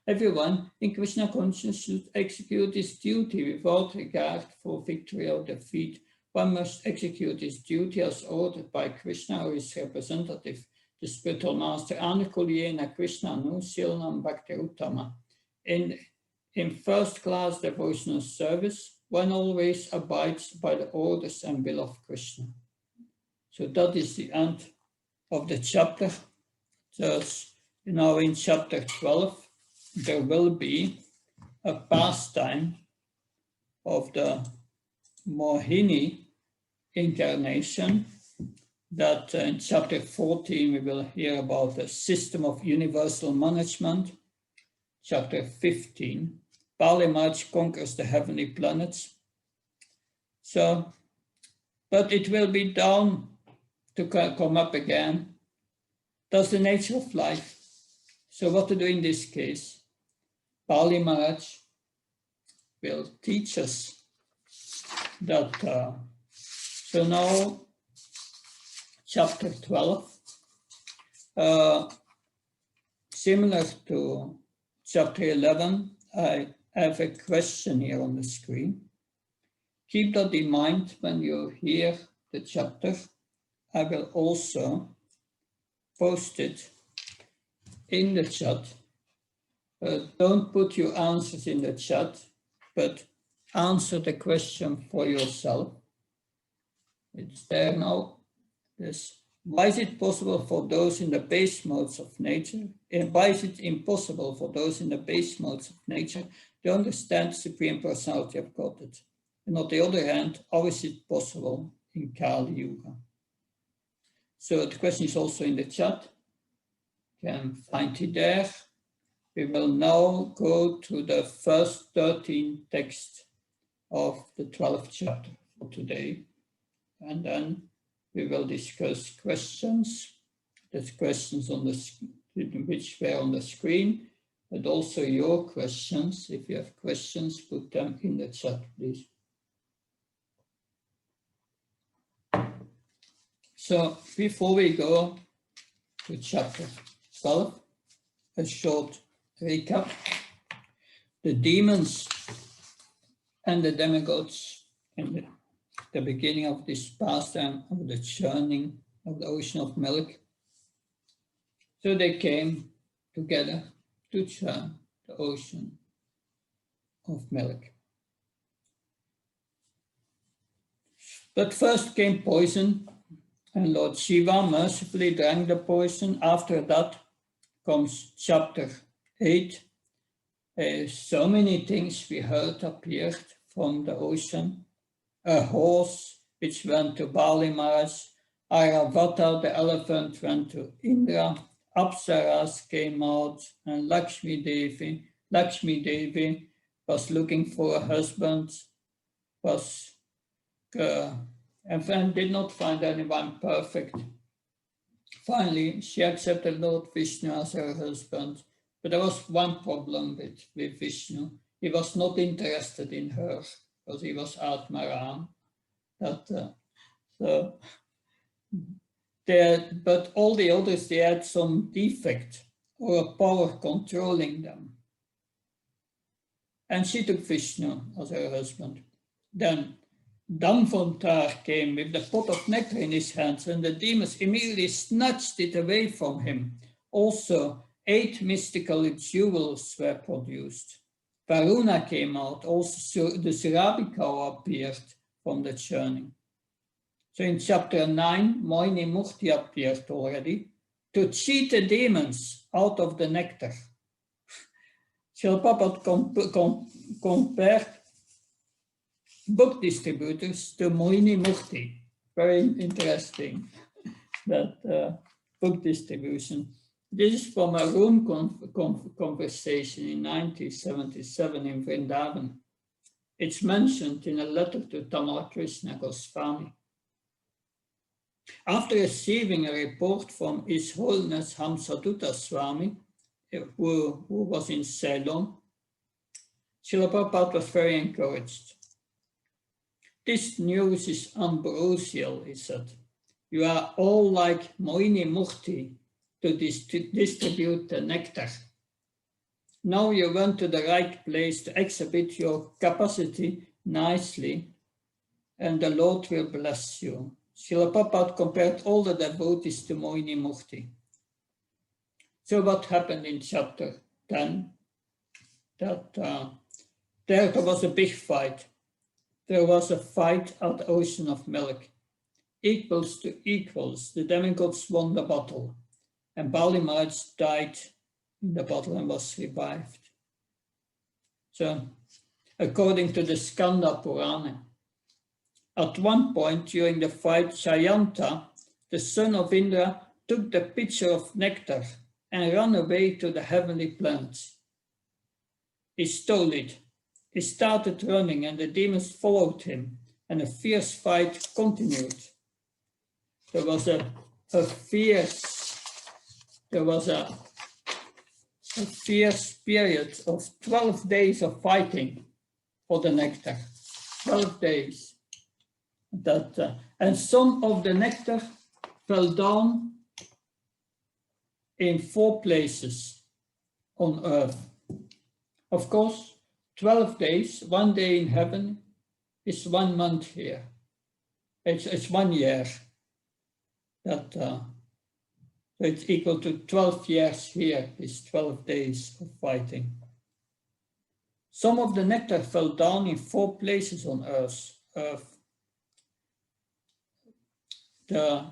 everyone in Krishna consciousness should execute his duty without regard for victory or defeat. One must execute his duty as ordered by Krishna or his representative, the spiritual master. Anukulyena Krishna Nusilnam Bhakti Uttama. In first class devotional service, one always abides by the orders and will of Krishna. So that is the end of the chapter. Thus, now in chapter 12, there will be a pastime of the Mohini incarnation, that in chapter 14 we will hear about the system of universal management. Chapter 15, Bali Maharaj conquers the heavenly planets. So, but it will be down to come up again. That's the nature of life. So what to do in this case? Bali Maharaj will teach us that. So now, chapter 12, similar to chapter 11, I have a question here on the screen. Keep that in mind when you hear the chapter I will also post it in the chat. Don't put your answers in the chat, but answer the question for yourself. It's there now. Yes. Why is it possible for those in the base modes of nature? And why is it impossible for those in the base modes of nature to understand the Supreme Personality of Godhead? And on the other hand, how is it possible in Kali Yuga? So the question is also in the chat. You can find it there. We will now go to the first 13 texts of the 12th chapter for today. And then we will discuss questions. There's questions on the which were on the screen, but also your questions. If you have questions, put them in the chat, please. So before we go to chapter 12, a short recap. The demons and the demigods in the beginning of this pastime of the churning of the ocean of milk. So they came together to churn the ocean of milk. But first came poison, and Lord Shiva mercifully drank the poison. After that comes chapter 8. So many things we heard appeared from the ocean. A horse which went to Bali Maharaj, Airavata the elephant went to Indra, Apsaras came out, and Lakshmi Devi was looking for a husband, and did not find anyone perfect. Finally, she accepted Lord Vishnu as her husband, but there was one problem with Vishnu. He was not interested in her because he was Atmaram. But all the others, they had some defect or a power controlling them. And she took Vishnu as her husband. Then Damvantar came with the pot of nectar in his hands, and the demons immediately snatched it away from him. Also, 8 mystical jewels were produced. Varuna came out, also the Surabi cow appeared from the churning. So in chapter 9, Moini Mukti appeared already to cheat the demons out of the nectar. Srila Prabhupada compared book distributors to Moini Mukti. Very interesting, that book distribution. This is from a room conversation in 1977 in Vrindavan. It's mentioned in a letter to Tamala Krishna Goswami. After receiving a report from His Holiness Hamsadutta Swami, who was in Ceylon, Srila Prabhupada was very encouraged. This news is ambrosial, he said. You are all like Moini Mukti to distribute the nectar. Now you went to the right place to exhibit your capacity nicely, and the Lord will bless you. Srila Prabhupada compared all the devotees to Moini Mukti. So what happened in chapter 10? That there was a big fight. There was a fight at the ocean of milk. Equals to equals, the demigods won the battle, and Bali Maharaj died in the battle and was revived. So, according to the Skanda Purana, at one point during the fight, Jayanta, the son of Indra, took the pitcher of nectar and ran away to the heavenly planets. He stole it. He started running, and the demons followed him, and a fierce fight continued. There was a fierce period of 12 days of fighting for the nectar. 12 days. And some of the nectar fell down in 4 places on earth. Of course, 12 days, 1 day in heaven is 1 month here. It's 1 year. That it's equal to 12 years here, is 12 days of fighting. Some of the nectar fell down in 4 places on earth.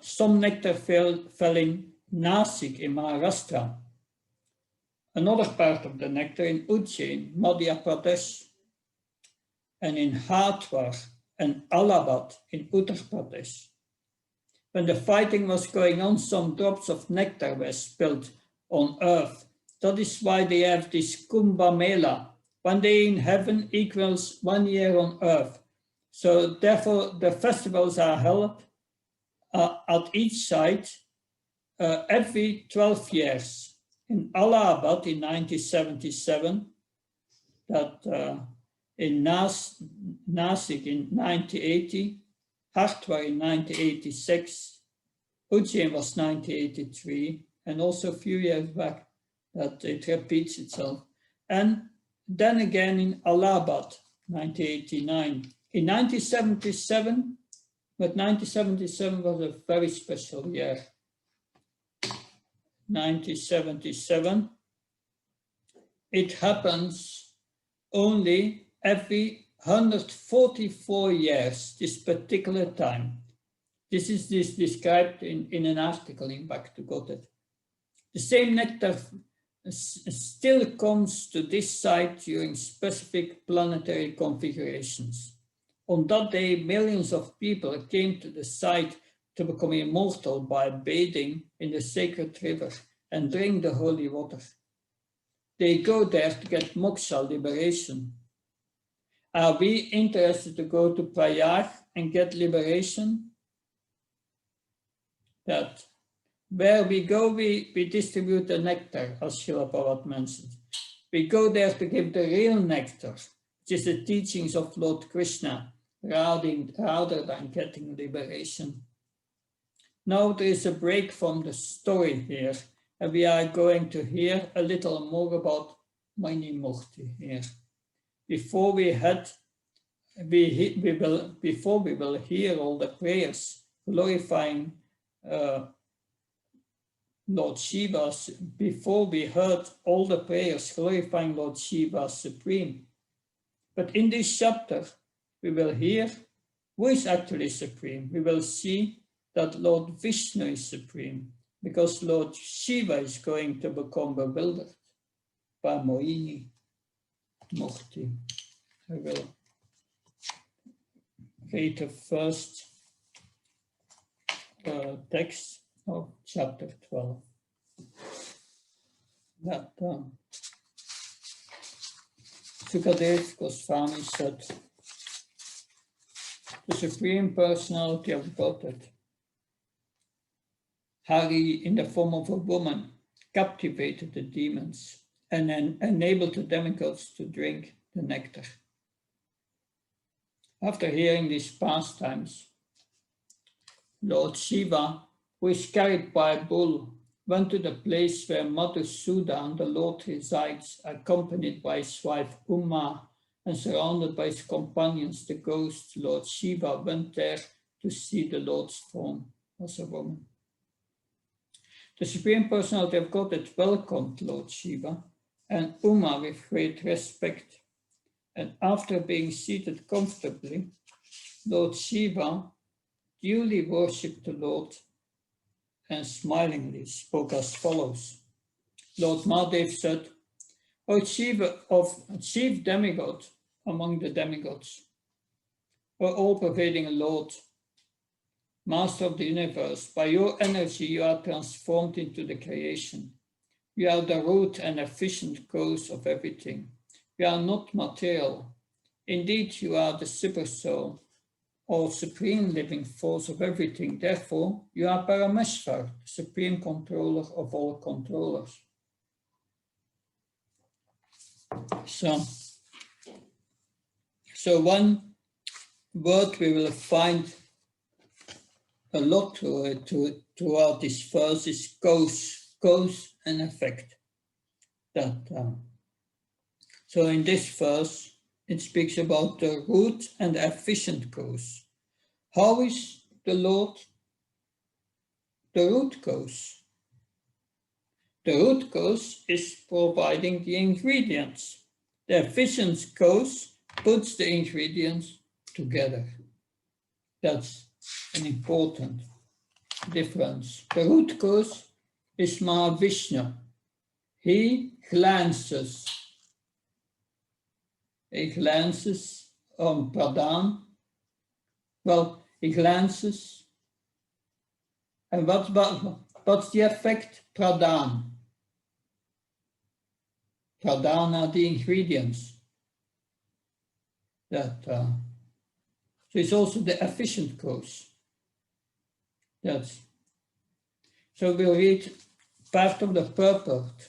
Some nectar fell in Nasik in Maharashtra. Another part of the nectar in Ujjain, Madhya Pradesh, and in Hardwar and Allahabad in Uttar Pradesh. When the fighting was going on, some drops of nectar were spilled on earth. That is why they have this Kumbh Mela. 1 day in heaven equals 1 year on earth. So therefore the festivals are held at each site every 12 years. In Allahabad in 1977, that in Nasik in 1980, Hardwar in 1986, Ujjain was 1983, and also a few years back that it repeats itself. And then again in Allahabad, 1989. In 1977, but 1977 was a very special year. 1977, it happens only every 144 years, this particular time. This is described in an article in Bhaktivedanta. The same nectar still comes to this site during specific planetary configurations. On that day, millions of people came to the site to become immortal by bathing in the sacred river and drink the holy water. They go there to get moksha, liberation. Are we interested to go to Prayag and get liberation? That where we go, we distribute the nectar, as Srila Prabhupada mentioned. We go there to give the real nectar, which is the teachings of Lord Krishna, rather than getting liberation. Now there is a break from the story here, and we are going to hear a little more about Mani Murti here. Before we will hear all the prayers glorifying Lord Shiva, before we heard all the prayers glorifying Lord Shiva Supreme. But in this chapter, we will hear who is actually Supreme. We will see that Lord Vishnu is Supreme, because Lord Shiva is going to become bewildered by Moini Murti. I will read the first text of chapter 12. That Sukadev Goswami said, the Supreme Personality of Godhead, Hari in the form of a woman, captivated the demons and enabled the demigods to drink the nectar. After hearing these pastimes, Lord Shiva, who is carried by a bull, went to the place where Madhusudan, the Lord, resides, accompanied by his wife Uma and surrounded by his companions, the ghost. Lord Shiva went there to see the Lord's form as a woman. The Supreme Personality of Godhead welcomed Lord Shiva and Uma with great respect. And after being seated comfortably, Lord Shiva duly worshipped the Lord and smilingly spoke as follows. Lord Mahadev said, O chief demigod among the demigods, O all-pervading Lord, Master of the universe, by your energy you are transformed into the creation. You are the root and efficient cause of everything. You are not material. Indeed, you are the super soul, or supreme living force of everything. Therefore, you are Parameshwar, the supreme controller of all controllers. So one word we will find a lot throughout this verse is cause and effect. So in this verse, it speaks about the root and the efficient cause. How is the Lord the root cause. The root cause is providing the ingredients. The efficient cause puts the ingredients together. That's an important difference. The root cause is Mahavishnu. He glances on Pradhan. Well, he glances. And what's the effect? Pradhan. Pradhan are the ingredients. So it's also the efficient cause. So we'll read part of the purport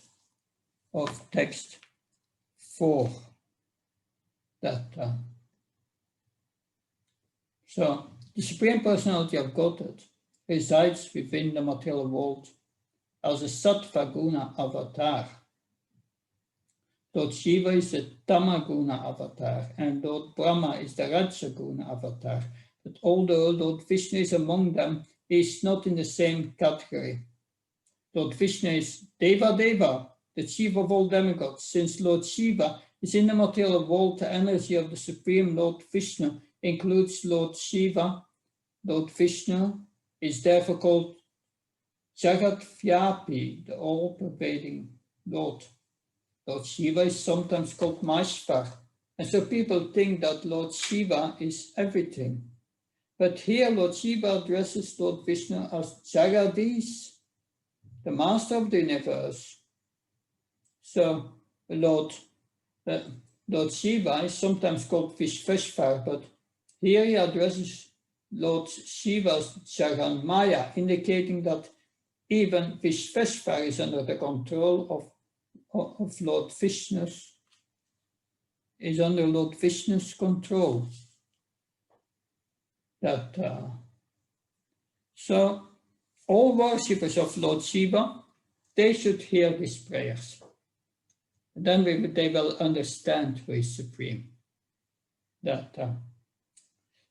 of text 4. So the Supreme Personality of Godhead resides within the material world as a Sattva Guna avatar. Lord Shiva is the Tamaguna avatar, and Lord Brahma is the Rajaguna avatar. But although Lord Vishnu is among them, he is not in the same category. Lord Vishnu is Deva Deva, the chief of all demigods. Since Lord Shiva is in the material world, the energy of the Supreme Lord Vishnu includes Lord Shiva. Lord Vishnu is therefore called Jagat Vyapi, the all-pervading Lord. Lord Shiva is sometimes called Maheshwar, and so people think that Lord Shiva is everything. But here Lord Shiva addresses Lord Vishnu as Jagadish, the master of the universe. So Lord Shiva is sometimes called Vishveshvar, but here he addresses Lord Shiva as Jaganmaya, indicating that even Vishveshvar is under the control of Lord Vishnu's, is under Lord Vishnu's control. So all worshippers of Lord Shiva, they should hear these prayers. And then they will understand who is supreme.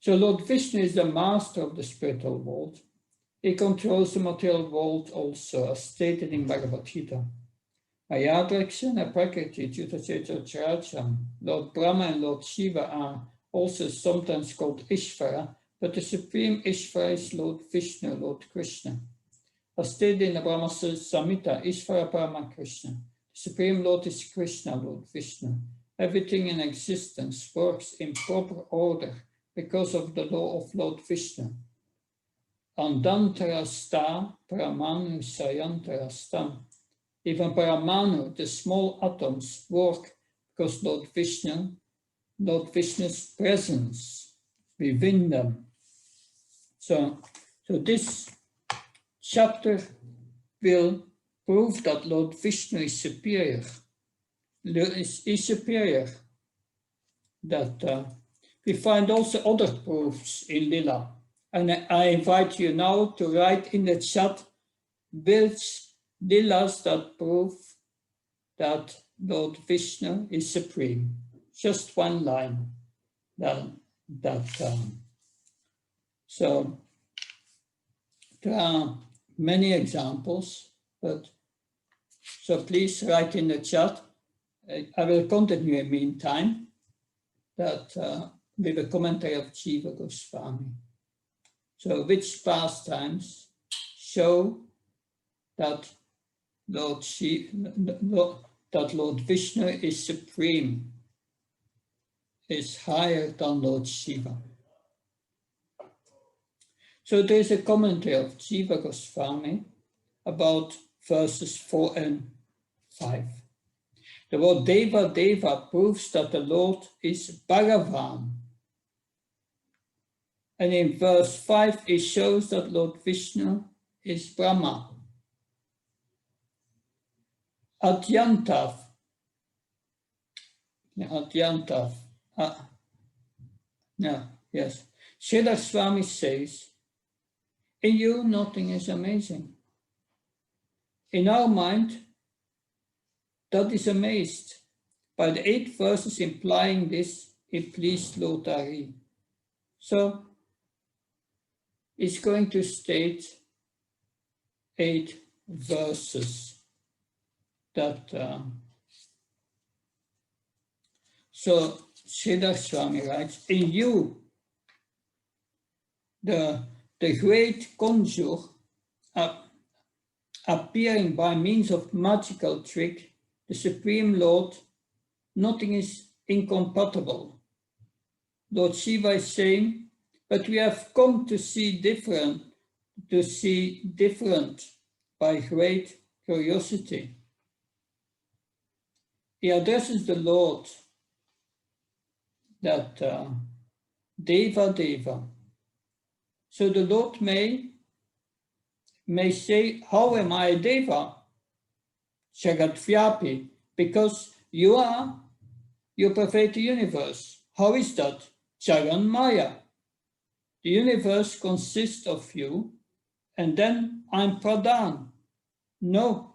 So Lord Vishnu is the master of the spiritual world. He controls the material world also, as stated in Bhagavad Gita. Ayadrakshana Prakriti Chutachetra Characham. Lord Brahma and Lord Shiva are also sometimes called Ishvara, but the supreme Ishvara is Lord Vishnu, Lord Krishna. As stated in the Brahma Samhita, Ishvara Parama Krishna. The supreme Lord is Krishna, Lord Vishnu. Everything in existence works in proper order because of the law of Lord Vishnu. Andantarasta Paramanu Sayantarastam. Even Paramanu, the small atoms, work because Lord Vishnu's presence within them. So this chapter will prove that Lord Vishnu is superior. Is superior. We find also other proofs in Lila. And I invite you now to write in the chat which Lilas that prove that Lord Vishnu is supreme. Just one line. So there are many examples, but so please write in the chat. I will continue in the meantime with a commentary of Jiva Goswami. So which pastimes show that Lord Vishnu is supreme, is higher than Lord Shiva. So there is a commentary of Jiva Goswami about verses 4 and 5. The word Deva Deva proves that the Lord is Bhagavan. And in verse 5 it shows that Lord Vishnu is Brahma. Adyantav. Yes. Srila Swami says, in you nothing is amazing. In our mind, that is amazed by the 8 verses implying this, it pleased Lord Hari. So, it's going to state 8 verses that so Sridhar Swami writes, in you, the great conjure appearing by means of magical trick, the Supreme Lord, nothing is incompatible. Lord Shiva is saying, but we have come to see different by great curiosity. He addresses the Lord that Deva Deva. So the Lord may say, how am I a Deva? Jagat-vyapi, because you pervade the universe. How is that? Jagan Maya. The universe consists of you, and then I'm Pradhan. No,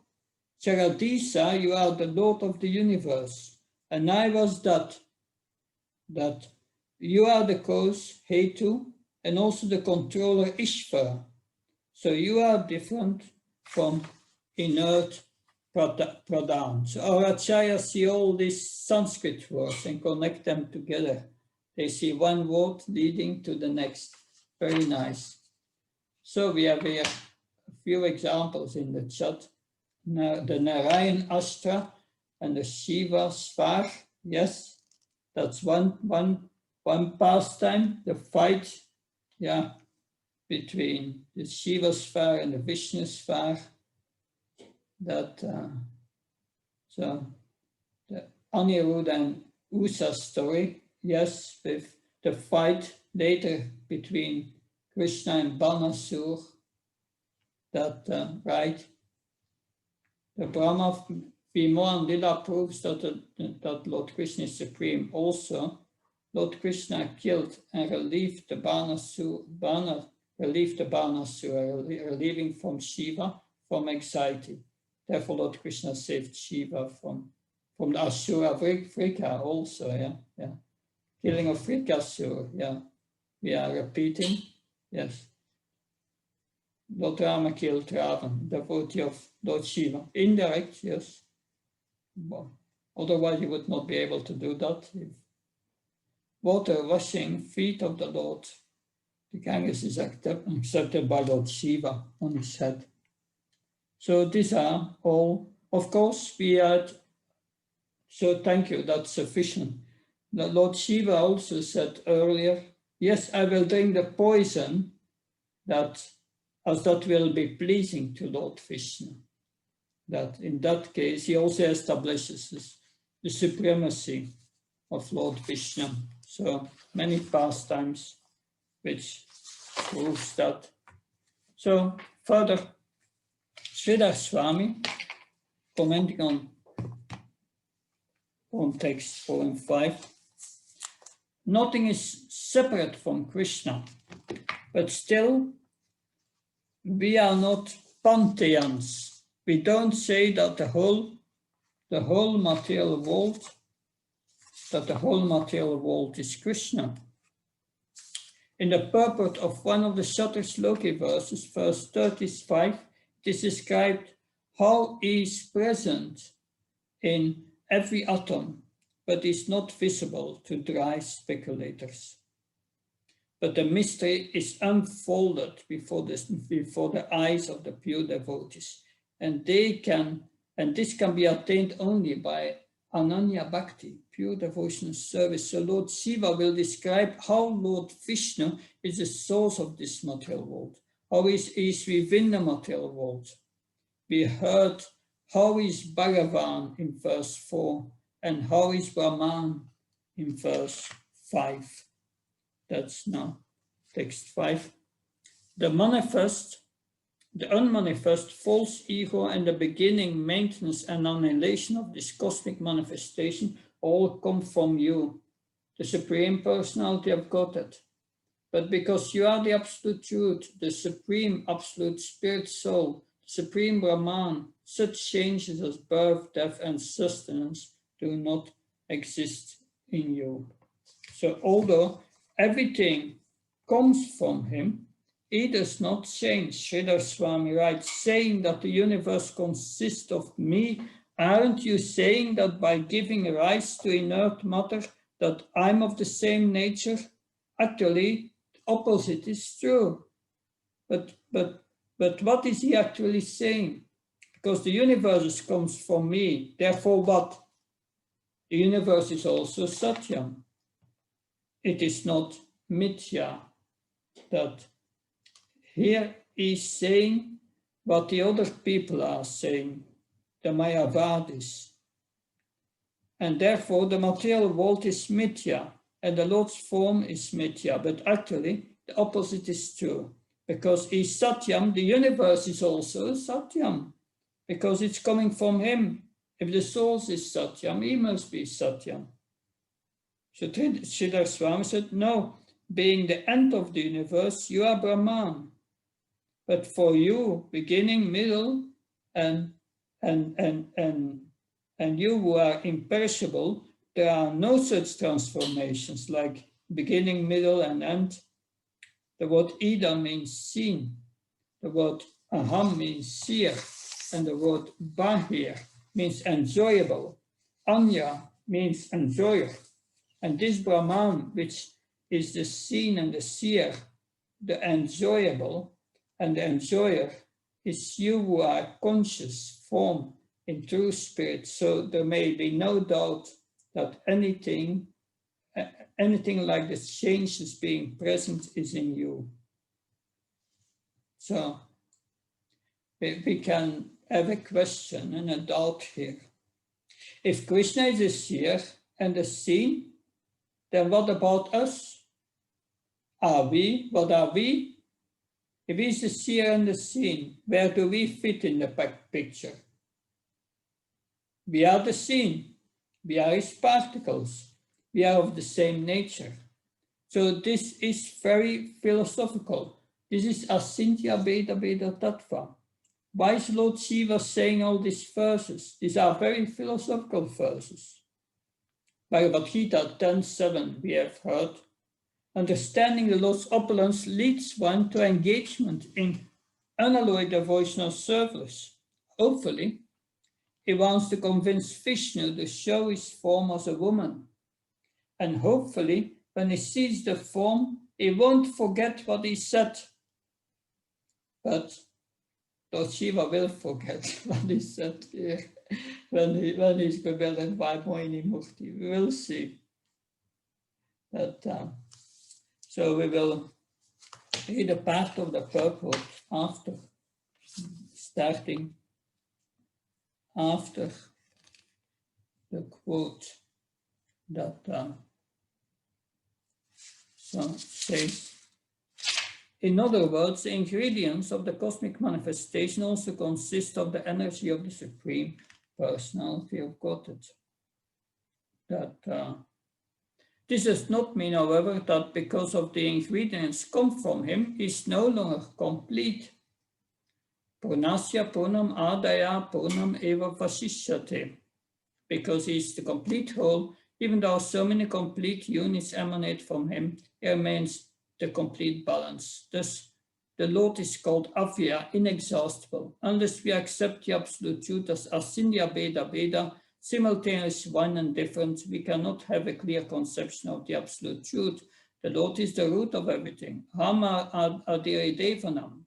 Jagadisa, you are the Lord of the universe, and I was that you are the cause, Hetu, and also the controller, Ishvara. So you are different from inert Pradhan. So our acharyas see all these Sanskrit words and connect them together. They see one word leading to the next. Very nice. So we have here a few examples in the chat. The Narayan Astra and the Shiva Svar. Yes, that's one pastime. The fight, between the Shiva Svar and the Vishnu Svar. That so the Aniruddha and Usa story. Yes, with the fight later between Krishna and Banasur, that right, the Brahma Vimohan and Lila proves that Lord Krishna is supreme. Also, Lord Krishna killed and relieved the Banasur, relieving from Shiva from anxiety. Therefore, Lord Krishna saved Shiva from the Asura Vrika also, Killing of Vrikasur, We are repeating, yes. Lord Rama killed Ravan, devotee of Lord Shiva. Indirect, yes. Well, otherwise you would not be able to do that. If water washing feet of the Lord, the Ganges is accepted by Lord Shiva on his head. So these are all, of course, we had, so thank you, that's sufficient. The Lord Shiva also said earlier, yes, I will drink the poison that will be pleasing to Lord Vishnu. That in that case, he also establishes the supremacy of Lord Vishnu. So many pastimes which proves that. So further, Sridhar Swami, commenting on text 4 and 5, nothing is separate from Krishna, but still we are not pantheons. We don't say that the whole material world is Krishna. In the purport of one of the Shatrashloki verses, verse 35, it is described how he is present in every atom, but is not visible to dry speculators. But the mystery is unfolded before the eyes of the pure devotees, and this can be attained only by Ananya Bhakti, pure devotional service. So Lord Shiva will describe how Lord Vishnu is the source of this material world, how he is within the material world. We heard how is Bhagavan in verse 4 and how is Brahman in verse 5. That's now text 5. The unmanifest false ego and the beginning, maintenance and annihilation of this cosmic manifestation all come from you, the Supreme Personality of Godhead. But because you are the Absolute Truth, the Supreme Absolute Spirit Soul, the Supreme Brahman, such changes as birth, death, and sustenance do not exist in you. So although everything comes from him, he does not change. Sridhar Swami writes, saying that the universe consists of me. Aren't you saying that by giving rise to inert matter, that I'm of the same nature? Actually, the opposite is true. But what is he actually saying? Because the universe comes from me. Therefore, what? The universe is also Satyam. It is not Mithya. That here he's saying what the other people are saying, the Mayavadis. And therefore the material world is Mithya, and the Lord's form is Mithya. But actually, the opposite is true. Because he's Satyam, the universe is also Satyam. Because it's coming from him. If the source is Satyam, he must be Satyam. So Sridhar Swami said, no, being the end of the universe, you are Brahman. But for you, beginning, middle, and you who are imperishable, there are no such transformations like beginning, middle, and end. The word Ida means seen. The word Aham means seer. And the word Bahir means enjoyable. Anya means enjoyer. And this Brahman, which is the seen and the seer, the enjoyable, and the enjoyer is you who are conscious, form in true spirit. So there may be no doubt that anything like the changes being present is in you. So we can have a question and a doubt here. If Krishna is the seer and the seen, then what about us? What are we? If he's the seer and the seen, where do we fit in the picture? We are the seen. We are his particles. We are of the same nature. So this is very philosophical. This is Asintya Beda Beda Tattva. Why is Lord Shiva saying all these verses? These are very philosophical verses. Bhagavad Gita 10.7 we have heard. Understanding the Lord's opulence leads one to engagement in unalloyed devotional service. Hopefully, he wants to convince Vishnu to show his form as a woman. And hopefully, when he sees the form, he won't forget what he said. But Lord Shiva will forget what he said here when he's bewildered by Moini Mukti. We will see that. So we will read a part of the purport after, starting after the quote that says, in other words, the ingredients of the cosmic manifestation also consist of the energy of the Supreme Personality of Godhead. This does not mean, however, that because of the ingredients come from him, he is no longer complete. Purnasya Purnam Adaya Purnam Eva Vasishyate. Because he is the complete whole, even though so many complete units emanate from him, he remains the complete balance. Thus, the Lord is called Avya, inexhaustible. Unless we accept the absolute truth as Asindya Beda Beda, simultaneous one and different, we cannot have a clear conception of the absolute truth. The Lord is the root of everything. Rama Adire Devanam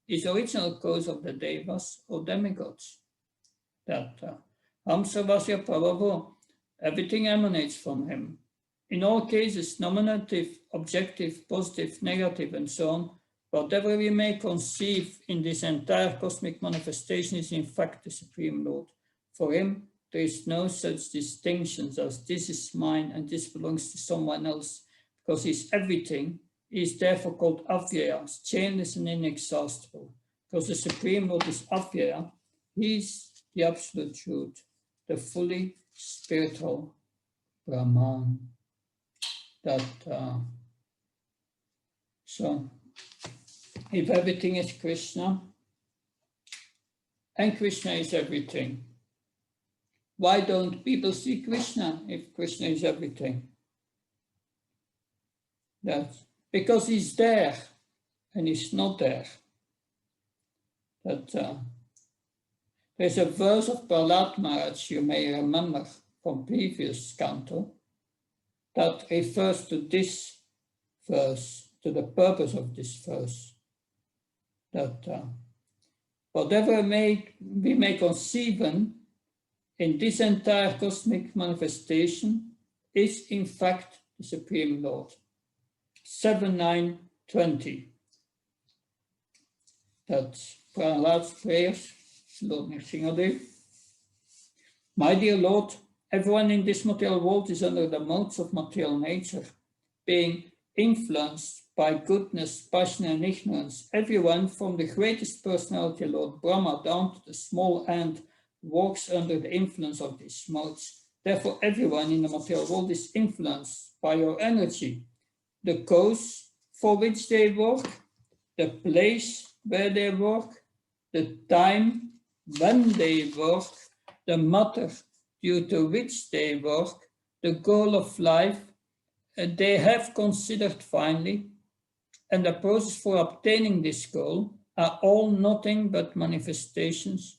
is original cause of the Devas or demigods. Hamsavasya Prabhavo, everything emanates from him. In all cases, nominative, objective, positive, negative, and so on, whatever we may conceive in this entire cosmic manifestation is in fact the Supreme Lord. For him, there is no such distinctions as this is mine and this belongs to someone else, because he is everything. He is therefore called Avyaya, chainless and inexhaustible. Because the Supreme Lord is Avyaya, he is the absolute truth, the fully spiritual Brahman. So, if everything is Krishna, and Krishna is everything, why don't people see Krishna if Krishna is everything? That's because he's there. and is not there. That there's a verse of Prahlad Maharaj you may remember from previous canto that refers to this verse, to the purpose of this verse. That whatever we may conceive in this entire cosmic manifestation is in fact the Supreme Lord. 7-9-20. That's Prahlad's prayers. Lord Nrsimhadev. My dear Lord, everyone in this material world is under the modes of material nature, being influenced by goodness, passion, and ignorance. Everyone, from the greatest personality, Lord Brahma, down to the small ant, works under the influence of these modes. Therefore, everyone in the material world is influenced by your energy. The cause for which they work, the place where they work, the time when they work, the matter due to which they work, the goal of life, they have considered finally, and the process for obtaining this goal are all nothing but manifestations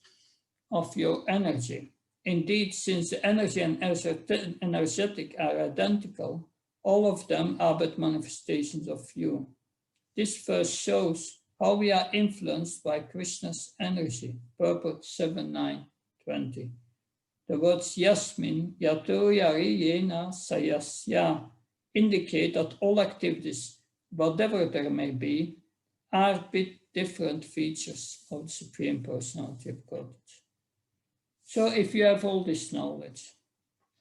of your energy. Indeed, since the energy and energetic are identical, all of them are but manifestations of you. This verse shows how we are influenced by Krishna's energy. Purport 7-9-20. The words Yasmin, Yato Yari Yena Sayasya indicate that all activities, whatever there may be, are bit different features of the Supreme Personality of Godhead. So if you have all this knowledge,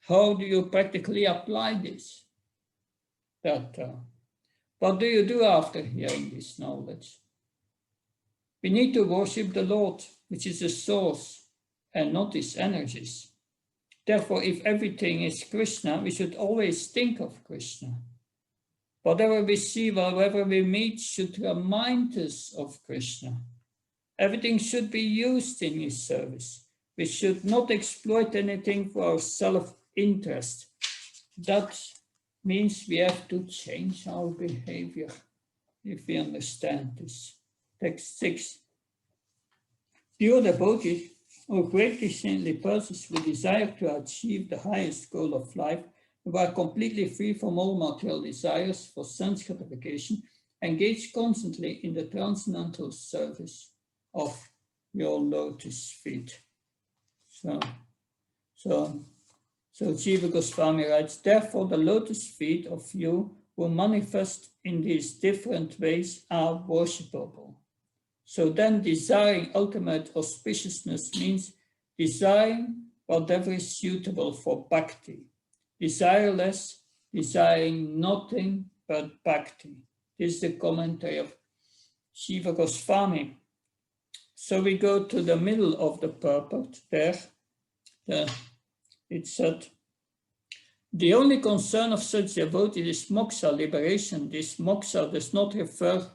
how do you practically apply this? What do you do after hearing this knowledge? We need to worship the Lord, which is the source, and not his energies. Therefore, if everything is Krishna, we should always think of Krishna. Whatever we see, whatever we meet, should remind us of Krishna. Everything should be used in his service. We should not exploit anything for our self-interest. That means we have to change our behavior, if we understand this. Text 6. Pure devotees or greatly saintly persons who desire to achieve the highest goal of life, who are completely free from all material desires for sense gratification, engage constantly in the transcendental service of your lotus feet. So Jiva Goswami writes, therefore the lotus feet of you who manifest in these different ways are worshipable. So then desiring ultimate auspiciousness means desiring whatever is suitable for bhakti. Desireless, desiring nothing but bhakti. This is the commentary of Jiva Goswami. So we go to the middle of the purport there. It said, the only concern of such devotees is moksha, liberation. This moksha does not refer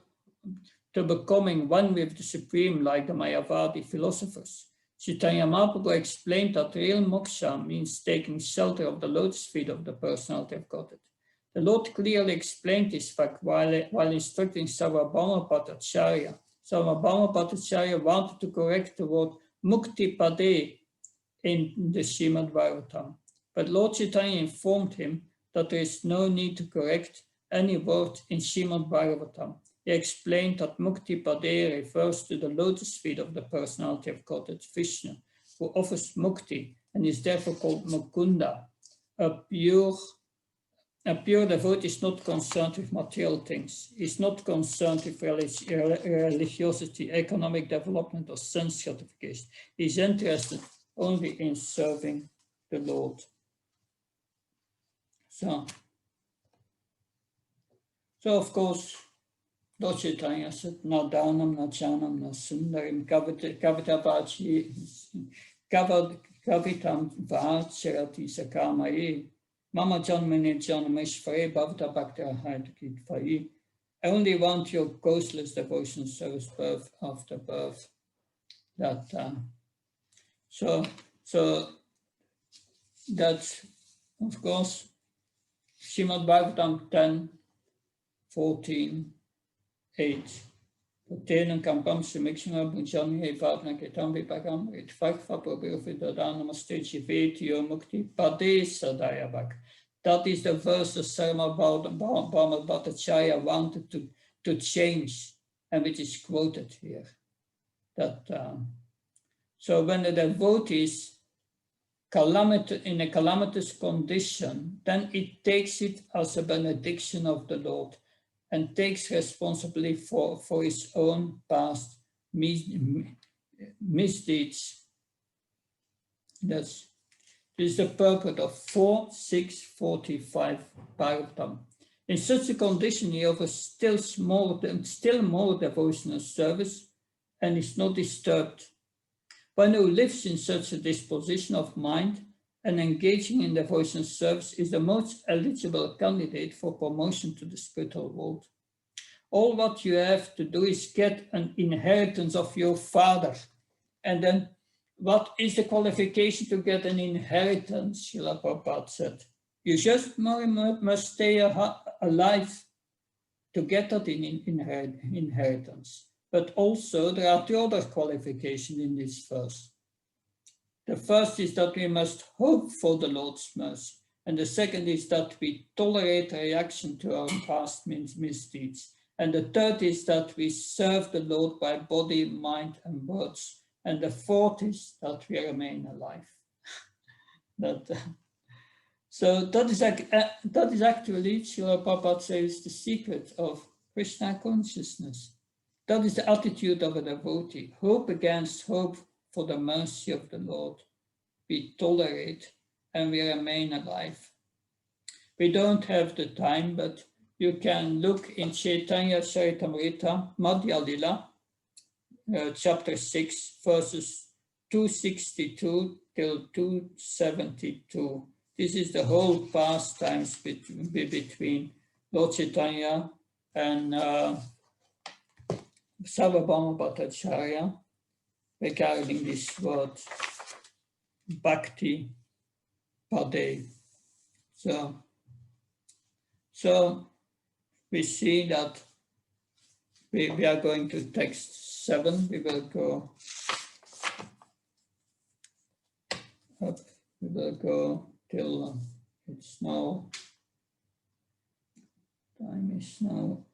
to becoming one with the Supreme like the Mayavadi philosophers. Chaitanya Mahaprabhu explained that real moksha means taking shelter of the lotus feet of the Personality of Godhead. The Lord clearly explained this fact while instructing Sarvabhauma Bhattacharya. Sarvabhauma Bhattacharya wanted to correct the word mukti pade in the Srimad Bhagavatam. But Lord Chaitanya informed him that there is no need to correct any word in Srimad Bhagavatam. He explained that Mukti Pade refers to the lotus feet of the Personality of Godhead, Vishnu, who offers Mukti and is therefore called Mukunda. A pure devotee is not concerned with material things. He is not concerned with religiosity, economic development, or sense gratification. He is interested only in serving the Lord. So of course, Lord Chaitanya said, na dhanam, na janam, na sundarim, kavitam vacharati sakamaye, mama janmane janameshvare bhavata bhakta. I only want your causeless devotion service birth after birth. So that's, of course, Srimad Bhagavatam 10, 14, 8. Tenum kampam sumixima bunjani he vapna ketam vipagam it fakfa probirfidada namaste jivetio mukti pade sadayabak. That is the verse the Sarma Bhama Bhattacharya wanted to change, and which is quoted here. That so when the devotee is in a calamitous condition, then it takes it as a benediction of the Lord and takes responsibility for his own past misdeeds. This is the purport of 4.6.45 Bhagavatam. In such a condition, he offers still more devotional service and is not disturbed. One who lives in such a disposition of mind and engaging in devotional service is the most eligible candidate for promotion to the spiritual world. All what you have to do is get an inheritance of your father. And then what is the qualification to get an inheritance? Srila Prabhupada said. You just must stay alive to get that inheritance. But also there are two other qualifications in this verse. The first is that we must hope for the Lord's mercy. And the second is that we tolerate reaction to our past misdeeds. And the third is that we serve the Lord by body, mind, and words. And the fourth is that we remain alive. So that is actually, Srila Prabhupada says, the secret of Krishna consciousness. That is the attitude of a devotee. Hope against hope for the mercy of the Lord. We tolerate and we remain alive. We don't have the time, but you can look in Chaitanya Charitamrita, Madhya Lila, chapter 6, verses 262 till 272. This is the whole pastimes between Lord Chaitanya and Sarvabhauma Bhattacharya regarding this word, Bhakti Pade. So we see that we are going to text 7. We will go up. We will go till it's now. Time is now.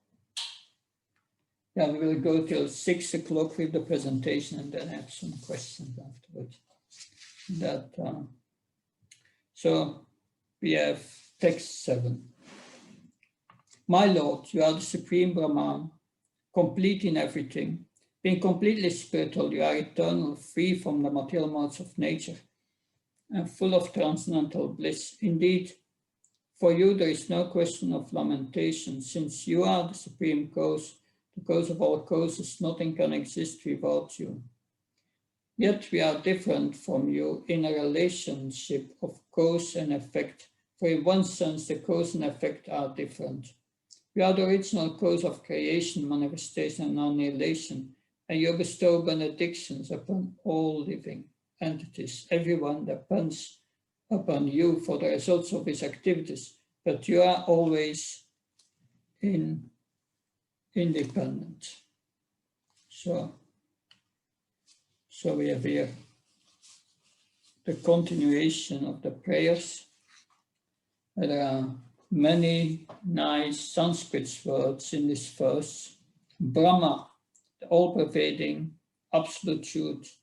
Yeah, we will go till 6 o'clock with the presentation and then have some questions afterwards. So we have text 7. My Lord, you are the Supreme Brahman, complete in everything. Being completely spiritual, you are eternal, free from the material modes of nature, and full of transcendental bliss. Indeed, for you there is no question of lamentation, since you are the supreme cause, the cause of all causes. Nothing can exist without you. Yet we are different from you in a relationship of cause and effect, for in one sense the cause and effect are different. You are the original cause of creation, manifestation, and annihilation, and you bestow benedictions upon all living entities. Everyone depends upon you for the results of his activities, but you are always independent. So we have here the continuation of the prayers. There are many nice Sanskrit words in this verse. Brahma, the all-pervading absolute truth,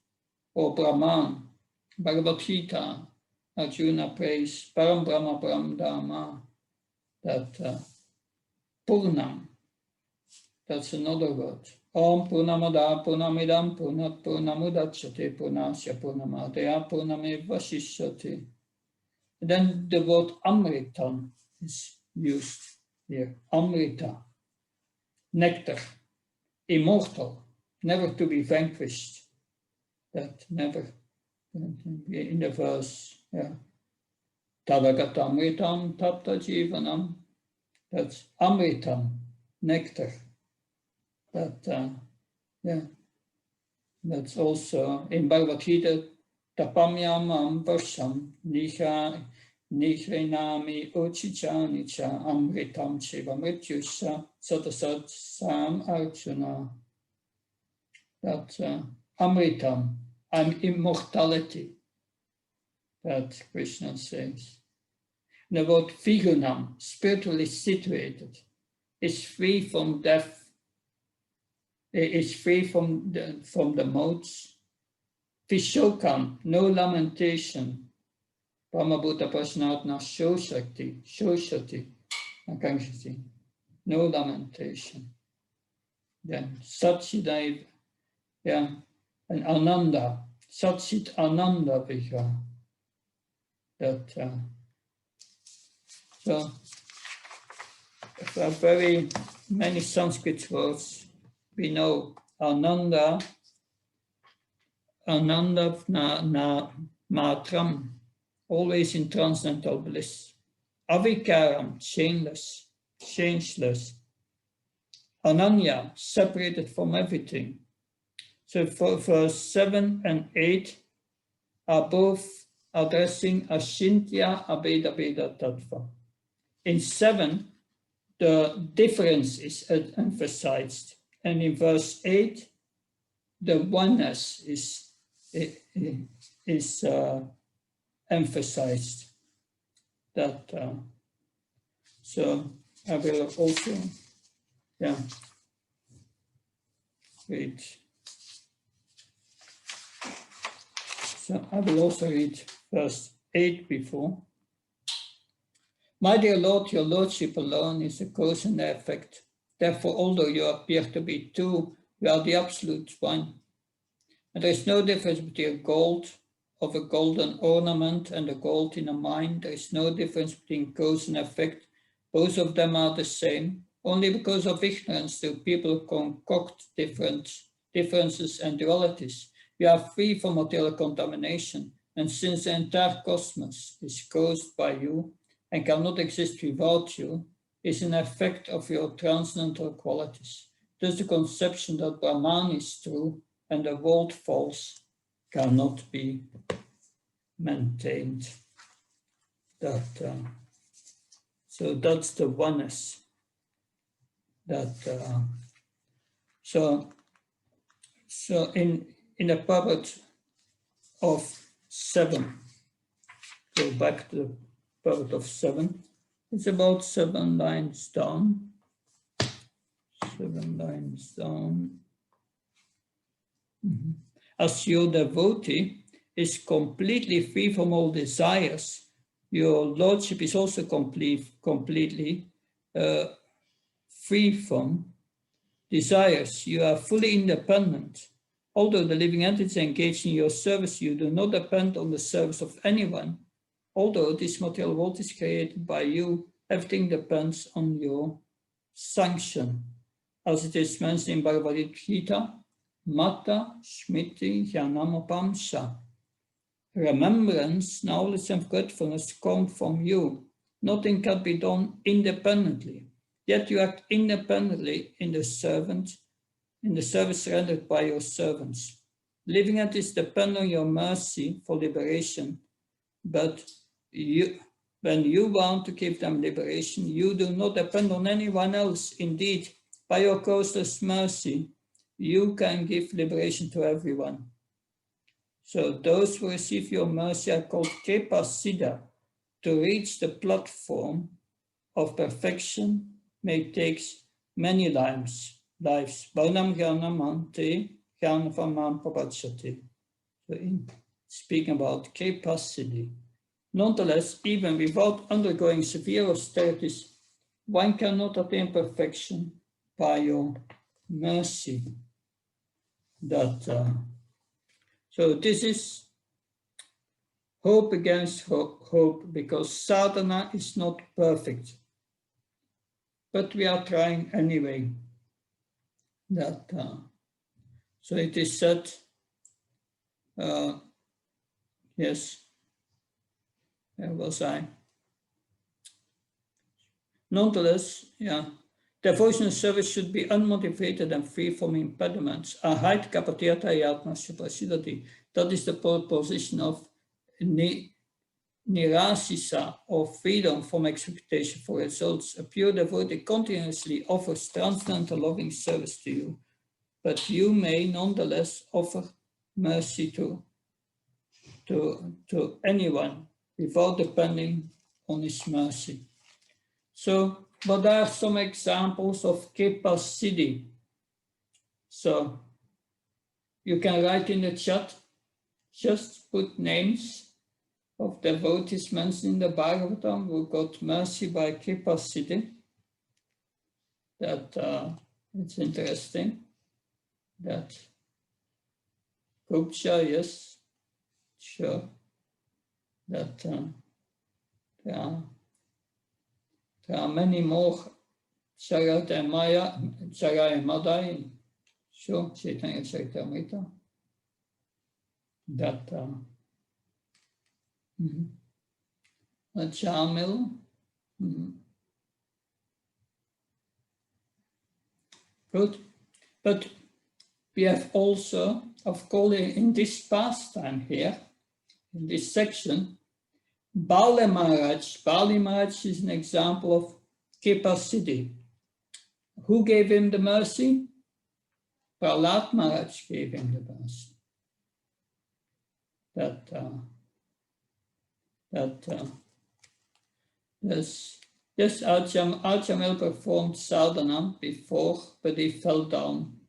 or Brahman. Bhagavad Gita, Arjuna prays Param Brahma Param Dharma, that Purnam, that's another word. Om Purnamada Purnamidam Purnat Purnamudachyate Purnasya Purnamadaya Purnameva Shishyate. Then the word Amritam is used here. Amrita, nectar, immortal, never to be vanquished. That never, in the verse, yeah. Tadagatamritam tapta jivanam. That's amritam, nectar. That, that's also in Bhagavad Gita, tapamyamam varsham nihrenami uchichanicha amritam shiva mrityusha satasat sam arjuna. that Amritam, I'm immortality, that Krishna says. The word Vigunam, spiritually situated, is free from death, is free from the modes. Vishokam, no lamentation. Brahmabhuta Prashnatna Shoshati, no lamentation. Then Satchidev, and Ananda, Satchit Ananda Vigra. That so there are very many Sanskrit words. We know Ananda Matram, always in transcendental bliss. Avikaram, changeless. Ananya, separated from everything. So for verse 7 and 8 are both addressing Ashintya Abheda Bheda Tattva. In 7, the difference is emphasized, and in verse 8, the oneness is emphasized. That so I will also read. So I will also read verse 8 before. My dear Lord, your Lordship alone is the cause and the effect. Therefore, although you appear to be two, you are the absolute one. And there is no difference between gold of a golden ornament and the gold in a mine. There is no difference between cause and effect. Both of them are the same. Only because of ignorance do people concoct differences and dualities. You are free from material contamination, and since the entire cosmos is caused by you and cannot exist without you, is an effect of your transcendental qualities. Thus the conception that Brahman is true and the world false cannot be maintained. So that's the oneness. So in a paragraph of 7, go back to the paragraph of 7. It's about 7 lines down. 7 lines down. As your devotee is completely free from all desires, your Lordship is also completely free from desires. You are fully independent. Although the living entities engaged in your service, you do not depend on the service of anyone. Although this material world is created by you, everything depends on your sanction. As it is mentioned in Bhagavad Gita, Mata Smriti Jnanamapamsa. Remembrance, knowledge, and forgetfulness come from you. Nothing can be done independently. Yet you act independently in the service rendered by your servants. Living entities depend on your mercy for liberation, but when you want to give them liberation, you do not depend on anyone else. Indeed, by your causeless mercy, you can give liberation to everyone. So those who receive your mercy are called Kripa Siddha. To reach the platform of perfection may take many lives. Baunam Jnanamante Jnanavamam Prapachati. So in speaking about Kripa Siddhi. Nonetheless, even without undergoing severe austerities, one cannot attain perfection by your mercy. So this is hope against hope, because sadhana is not perfect. But we are trying anyway. So it is said, yes, where was I? Nonetheless, devotional service should be unmotivated and free from impediments. Ahait kapatiyata yatma suprasidati. That is the position of nirasisa, or freedom from expectation for results. A pure devotee continuously offers transcendental loving service to you. but you may nonetheless offer mercy to anyone without depending on his mercy. So, but there are some examples of Kepa Siddhi. So, you can write in the chat, just put names of devotees mentioned in the Bhagavatam who got mercy by Kepa Siddhi. That it's interesting. That Gupcha, yes, sure. That there are many more. Jagat and Maya, Jagai and Madai, sure, Chaitanya Charitamrita. That Jamil. Good. But we have also, of course, in this pastime here, in this section, Bali Maharaj. Bali Maharaj is an example of Kepa Siddhi. Who gave him the mercy? Prahlad Maharaj gave him the mercy. Yes, Ajamil performed sadhana before, but he fell down,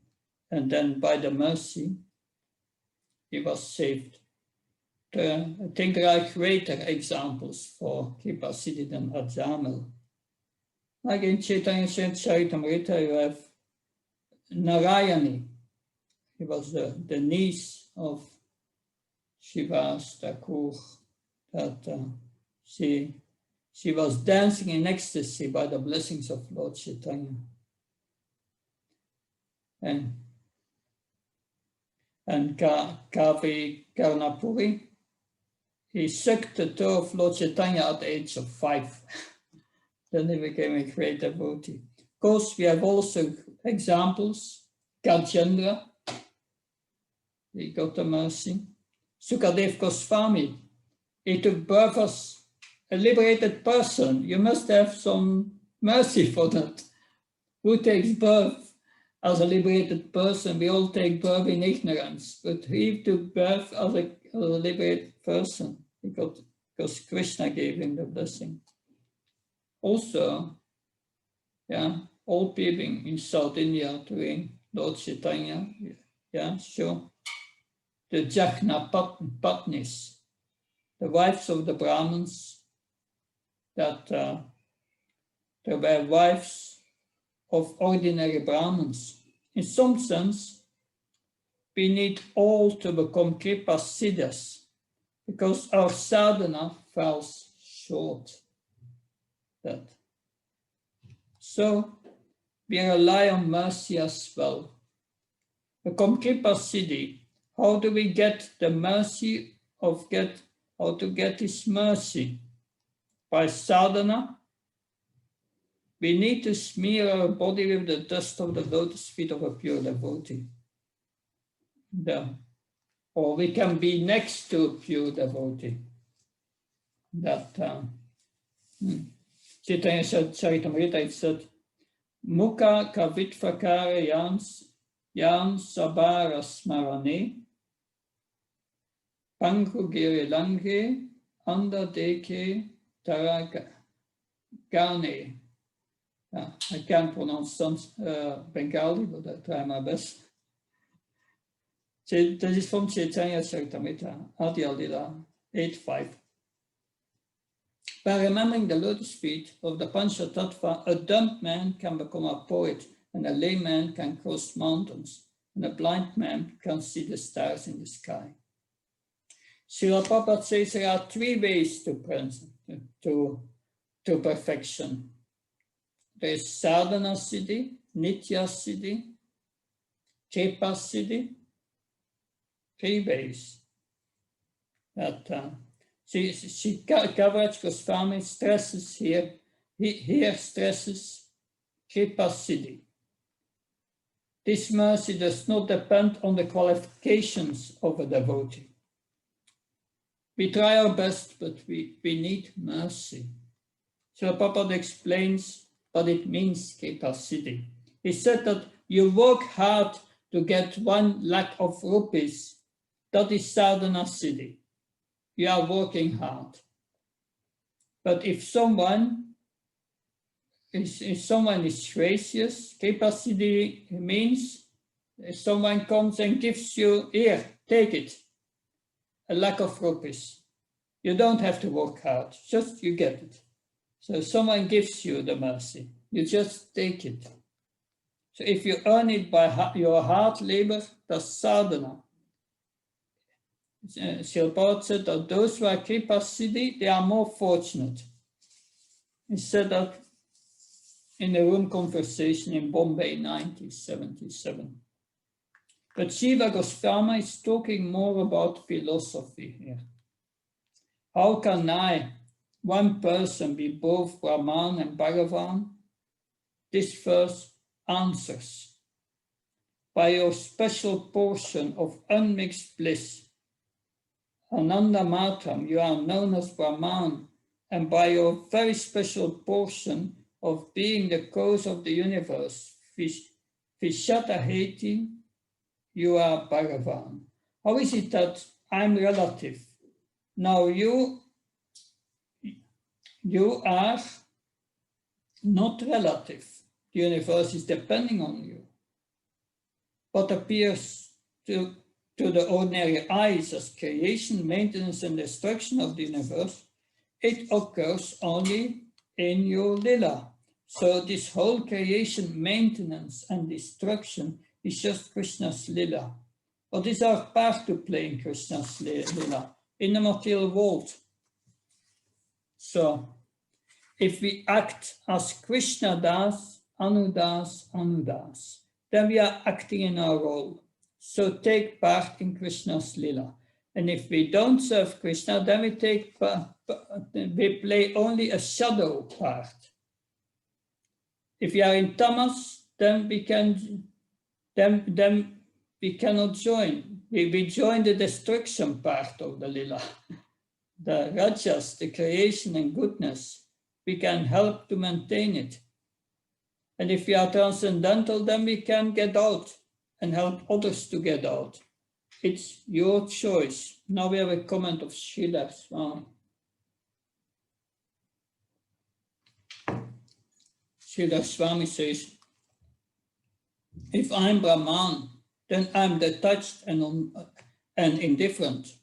and then by the mercy, he was saved. I think there are greater examples for Kepa Siddhi than Ajamil. Like in Chaitanya Charitamrita, you have Narayani. He was the niece of Shiva's Thakur. That she was dancing in ecstasy by the blessings of Lord Chaitanya. And Kavi Karnapuri, he sucked the toe of Lord Chaitanya at the age of 5. Then he became a great devotee. Of course, we have also examples. Gajendra, he got the mercy. Sukadev Goswami, he took birth as a liberated person. You must have some mercy for that. Who takes birth as a liberated person? We all take birth in ignorance, but he took birth as a liberated person because Krishna gave him the blessing. Also, all people in South India doing Lord Chaitanya, sure. The Jagna Patnis, the wives of the Brahmins, that they were wives of ordinary Brahmins. In some sense, we need all to become Kepa Siddhas because our sadhana falls short. So we rely on mercy as well. Become Kepa Siddhi. How do we get the mercy how to get this mercy? By sadhana. We need to smear our body with the dust of the lotus feet of a pure devotee. Or we can be next to a pure devotee. Chaitanya Charitamrita, it said, Mukha kavitvakara yan sabara smarane pankugiri lange anda deke taragane. I can't pronounce some Bengali, but I try my best. That is from Chaitanya Charitamrita, Adya Lila 8.5. By remembering the lotus feet of the Panchatattva, a dumb man can become a poet, and a layman can cross mountains, and a blind man can see the stars in the sky. Srila Prabhupada says there are 3 ways to perfection. There is sadhana siddhi, nitya siddhi, kepa siddhi. 3 ways. Kaviraj Goswami stresses here, he stresses Kepa Siddhi. This mercy does not depend on the qualifications of a devotee. We try our best, but we need mercy. So Prabhupada explains what it means, Kepa Siddhi. He said that you work hard to get 1 lakh of rupees, that is sadhana siddhi. You are working hard. But if someone is gracious, kripa siddhi means if someone comes and gives you, here, take it, 1 lakh of rupees. You don't have to work hard, just you get it. So someone gives you the mercy, you just take it. So if you earn it by your hard labor, that's sadhana. Srila Prabhupada said that those who are kripa siddhi, they are more fortunate. He said that in a room conversation in Bombay, 1977. But Shiva Goswami is talking more about philosophy here. How can one person, be both Brahman and Bhagavan? This verse answers. By your special portion of unmixed bliss, Ananda Matram, you are known as Brahman, and by your very special portion of being the cause of the universe, Vishataheti, you are Bhagavan. How is it that I'm relative? Now you are not relative. The universe is depending on you. What appears to the ordinary eyes as creation, maintenance, and destruction of the universe, it occurs only in your lila. So this whole creation, maintenance, and destruction is just Krishna's lila. What is our part to play in Krishna's lila? In the material world. So, if we act as Krishna das, Anudas, Anudas, then we are acting in our role. So take part in Krishna's lila. And if we don't serve Krishna, then we play only a shadow part. If we are in tamas, then we cannot join. We join the destruction part of the lila. The rajas, the creation and goodness, we can help to maintain it. And if we are transcendental, then we can get out and help others to get out. It's your choice. Now we have a comment of Srila Swami. Srila Swami says, if I'm Brahman, then I'm detached and indifferent.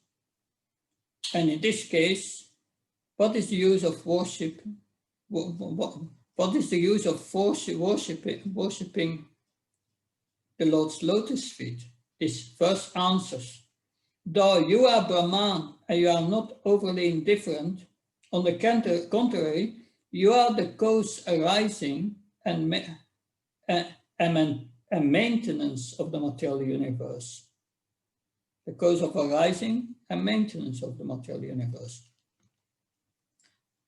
And in this case, what is the use of worship? What is the use of worshipping the Lord's lotus feet? This verse answers, though you are Brahman and you are not overly indifferent, on the contrary, you are the cause arising and maintenance of the material universe. The cause of arising and maintenance of the material universe.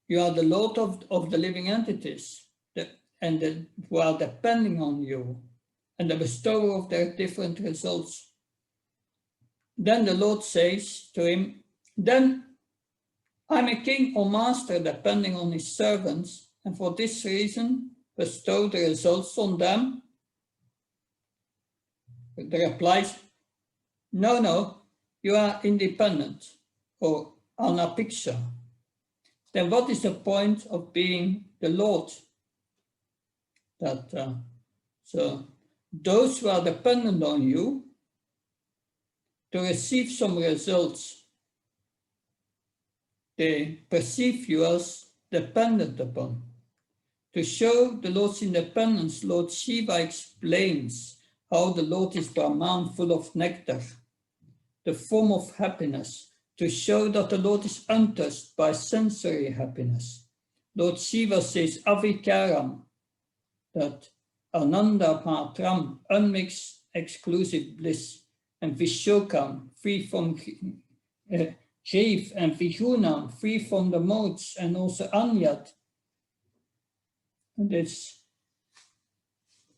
You are the Lord of the living entities who are depending on you and the bestower of their different results. Then the Lord says to him, then I'm a king or master depending on his servants, and for this reason bestow the results on them. The reply is, no, you are independent or anapiksha. Then what is the point of being the Lord? So those who are dependent on you to receive some results, they perceive you as dependent upon. To show the Lord's independence, Lord Shiva explains how the Lord is Brahman, full of nectar, the form of happiness, to show that the Lord is untouched by sensory happiness. Lord Shiva says avikaram, that ananda matram, unmixed exclusive bliss, and vishokam, free from grief, and vihunam, free from the modes, and also anyat, and it's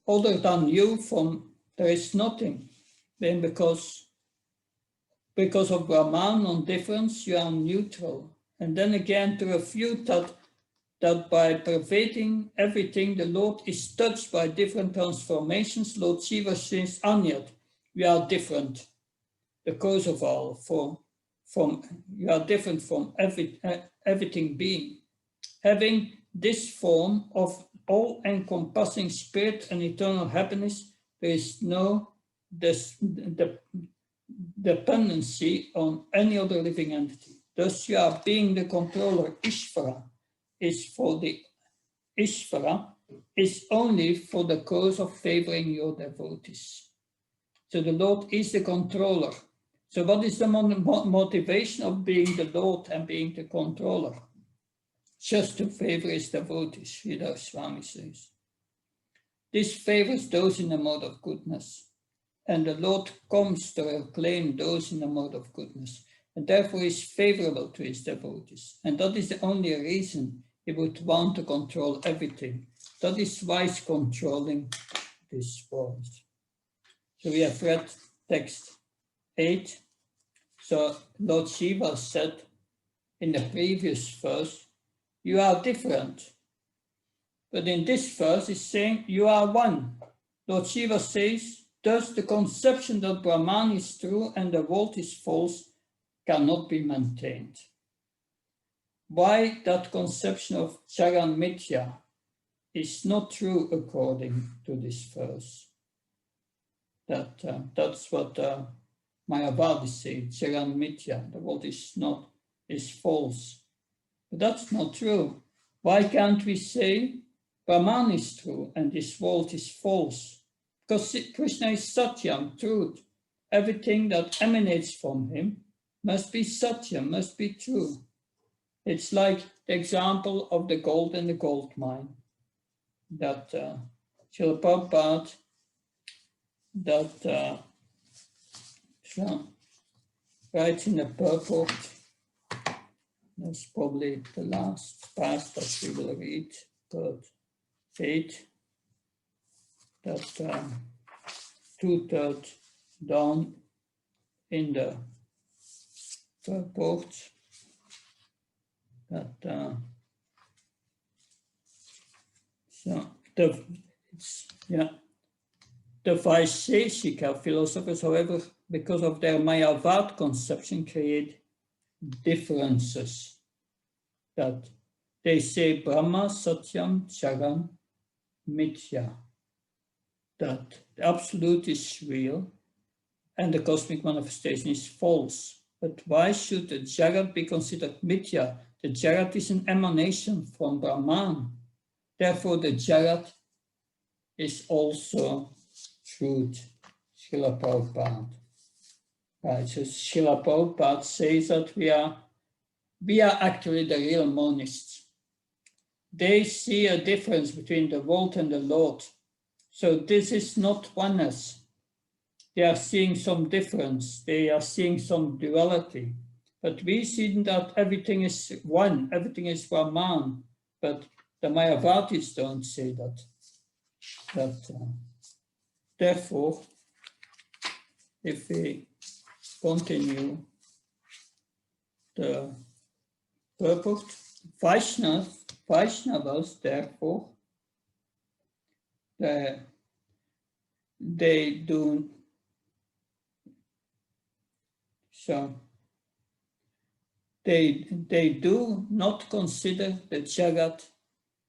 other than you, there is nothing. Then because of Brahman, non-difference, you are neutral. And then again, to refute that by pervading everything, the Lord is touched by different transformations, Lord Shiva says anyat, we are different. The cause of all, you are different from everything being. Having this form of all-encompassing spirit and eternal happiness, there is no dependency on any other living entity. Thus, you are being the controller. Ishvara is only for the cause of favoring your devotees. So the Lord is the controller. So what is the motivation of being the Lord and being the controller? Just to favor his devotees, Sridhar Swami says. This favors those in the mode of goodness. And the Lord comes to reclaim those in the mode of goodness. And therefore is favorable to his devotees. And that is the only reason he would want to control everything. That is why he's controlling this world. So we have read text 8. So Lord Shiva said in the previous verse, you are different. But in this verse, it's saying you are one. Lord Shiva says, thus the conception that Brahman is true and the world is false cannot be maintained. Why that conception of Jagan Mithya is not true according to this verse? That's what Mayavadi says, Jagan Mithya, the world is false. But that's not true. Why can't we say Brahman is true and this world is false? Because Krishna is Satyam, truth. Everything that emanates from him must be Satyam, must be true. It's like the example of the gold in the gold mine that Srila Prabhupada writes in the purport. That's probably the last part that we will read, but 8, that 2/3 down in the purport, that the Vaisheshika philosophers, however, because of their Mayavad conception, create differences. That they say Brahma, Satyam, Jagan, Mithya. That the absolute is real and the cosmic manifestation is false. But why should the Jagat be considered Mithya? The Jagat is an emanation from Brahman. Therefore, the Jagat is also truth. Srila Prabhupada. Right, so Srila Prabhupada says that we are actually the real monists. They see a difference between the world and the Lord. So this is not oneness. They are seeing some difference. They are seeing some duality. But we see that everything is one, everything is Brahman. But the Mayavadis don't say that. Therefore, if we continue the purport, Vaishnavas, therefore, they do so. They do not consider the Jagat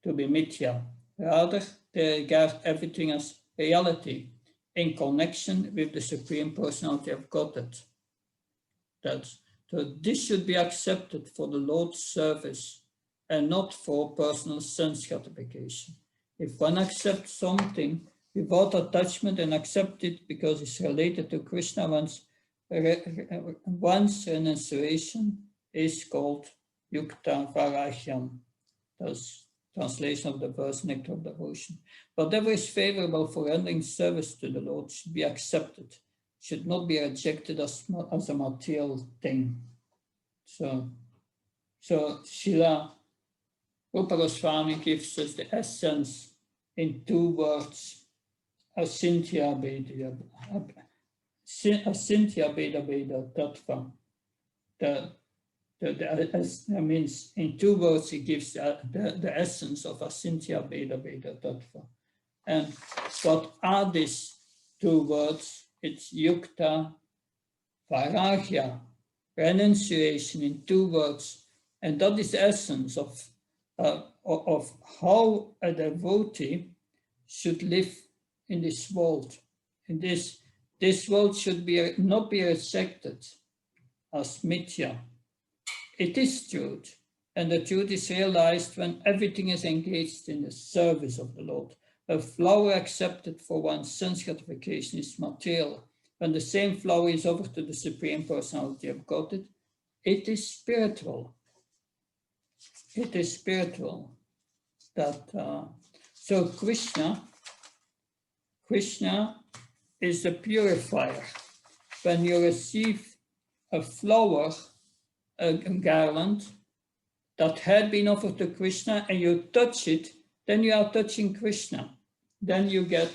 to be Mithya. Rather, they regard everything as reality in connection with the Supreme Personality of Godhead. So this should be accepted for the Lord's service and not for personal sense gratification. If one accepts something without attachment and accept it because it's related to Krishna, one's renunciation is called Yukta Varahyam. That's translation of the verse Nectar of Devotion. Whatever is favorable for rendering service to the Lord should be accepted, should not be rejected as a material thing. So Srila Rupa Goswami gives us the essence in 2 words, Asintya Veda Tattva. That means in 2 words he gives the essence of Asintya Veda Tattva. And what are these 2 words it's yukta, vairagya, renunciation in 2 words. And that is the essence of how a devotee should live in this world. In this world should not be rejected as mithya. It is truth, and the truth is realized when everything is engaged in the service of the Lord. A flower accepted for one's sense gratification is material. When the same flower is offered to the Supreme Personality of Godhead, it is spiritual. It is spiritual. So Krishna is the purifier. When you receive a flower, a garland that had been offered to Krishna, and you touch it, then you are touching Krishna. Then you get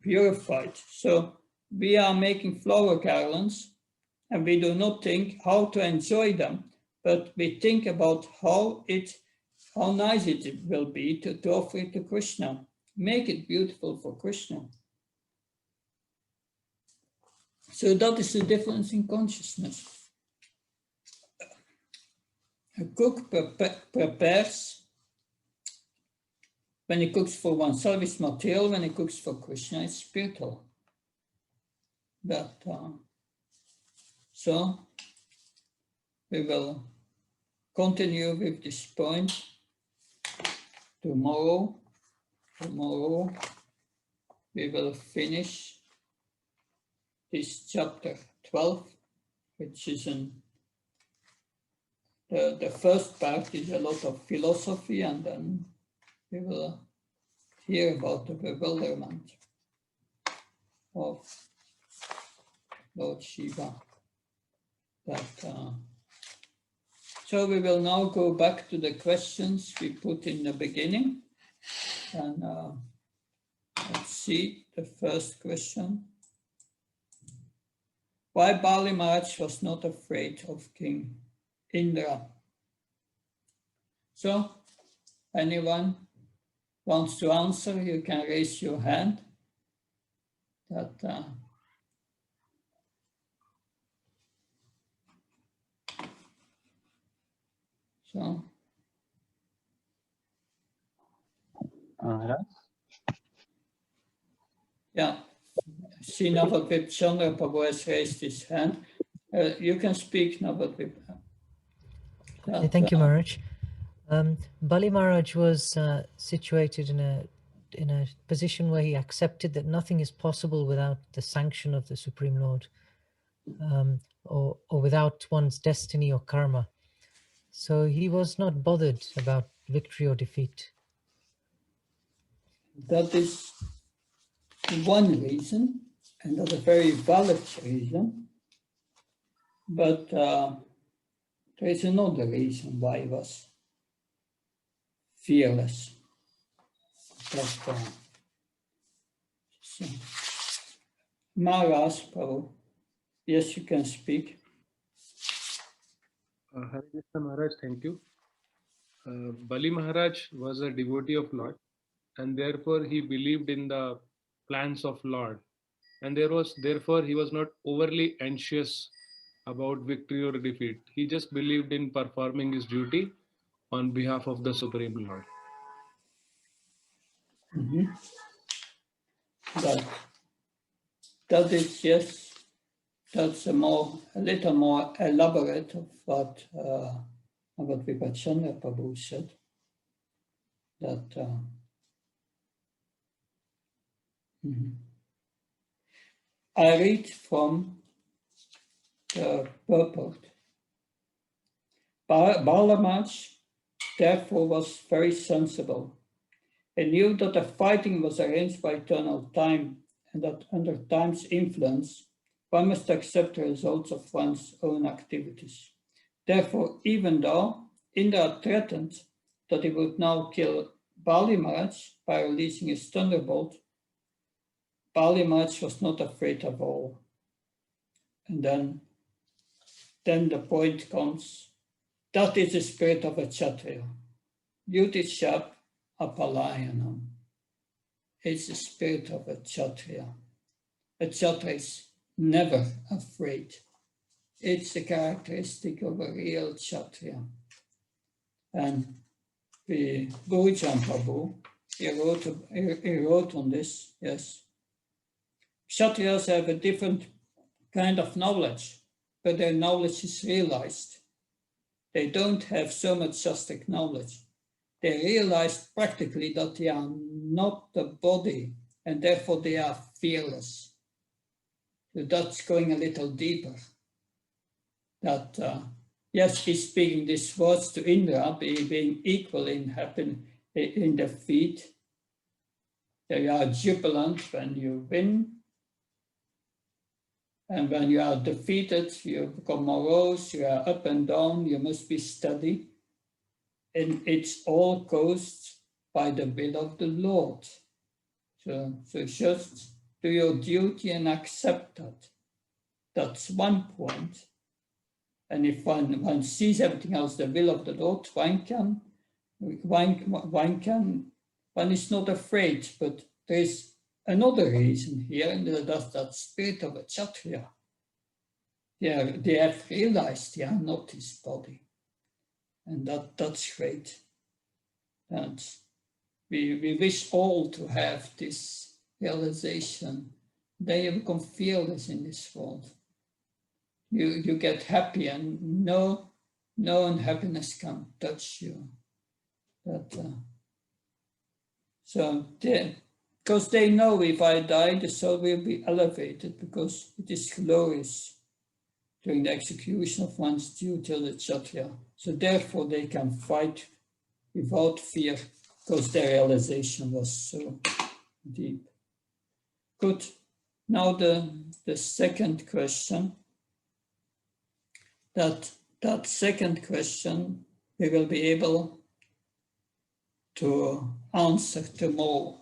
purified. So we are making flower garlands, and we do not think how to enjoy them, but we think about how nice it will be to offer it to Krishna. Make it beautiful for Krishna. So that is the difference in consciousness. A cook prepares, when he cooks for oneself, it's material. When he cooks for Krishna, it's spiritual. So we will continue with this point tomorrow. Tomorrow we will finish this chapter 12, which is the first part is a lot of philosophy, and then we will hear about the bewilderment of Lord Shiva. So we will now go back to the questions we put in the beginning. And let's see the first question. Why Bali Maharaj was not afraid of King Indra? So, anyone wants to answer, you can raise your hand. So. Yeah, see Navadvip Chandra Prabhu has raised his hand. You can speak, Navadvip. Thank you, Maharaj. Bali Maharaj was situated in a position where he accepted that nothing is possible without the sanction of the Supreme Lord, or without one's destiny or karma. So he was not bothered about victory or defeat. That is one reason, and that's a very valid reason. But there is another reason why he was fearless. Maharaj, Prabhu, yes, you can speak. Hare Krishna Maharaj, thank you. Bali Maharaj was a devotee of Lord, and therefore he believed in the plans of Lord, and therefore he was not overly anxious about victory or defeat. He just believed in performing his duty on behalf of the Supreme Lord. Mm-hmm. That is, yes, that's a little more elaborate of what Vipachana Prabhu said. I read from the purport. Bala Maharaj therefore was very sensible. He knew that the fighting was arranged by eternal time, and that under time's influence, one must accept the results of one's own activities. Therefore, even though Indra threatened that he would now kill Bali Maharaj by releasing his thunderbolt, Bali Maharaj was not afraid of all. And then the point comes, that is the spirit of a Kshatriya. Yudhishthira apalayanam. It's the spirit of a Kshatriya. A Kshatriya is never afraid. It's a characteristic of a real Kshatriya. And the Gurujan Prabhu, he wrote on this, yes. Kshatriyas have a different kind of knowledge, but their knowledge is realized. They don't have so much Shastric knowledge. They realized practically that they are not the body, and therefore they are fearless. So that's going a little deeper. That, yes, he's speaking these words to Indra, being equal in defeat. They are jubilant when you win. And when you are defeated, you become morose, you are up and down, you must be steady. And it's all caused by the will of the Lord. So just do your duty and accept that. That's one point. And if one sees everything else, the will of the Lord, one is not afraid, but there is another reason here, and that's that spirit of a Kshatriya. They have realized they are not his body. And that's great. And we wish all to have this realization. Then you become fearless in this world. You get happy, and no unhappiness can touch you. Because they know if I die, the soul will be elevated because it is glorious during the execution of one's duty as a Kshatriya. So therefore they can fight without fear because their realization was so deep. Good. Now the second question. That second question we will be able to answer tomorrow.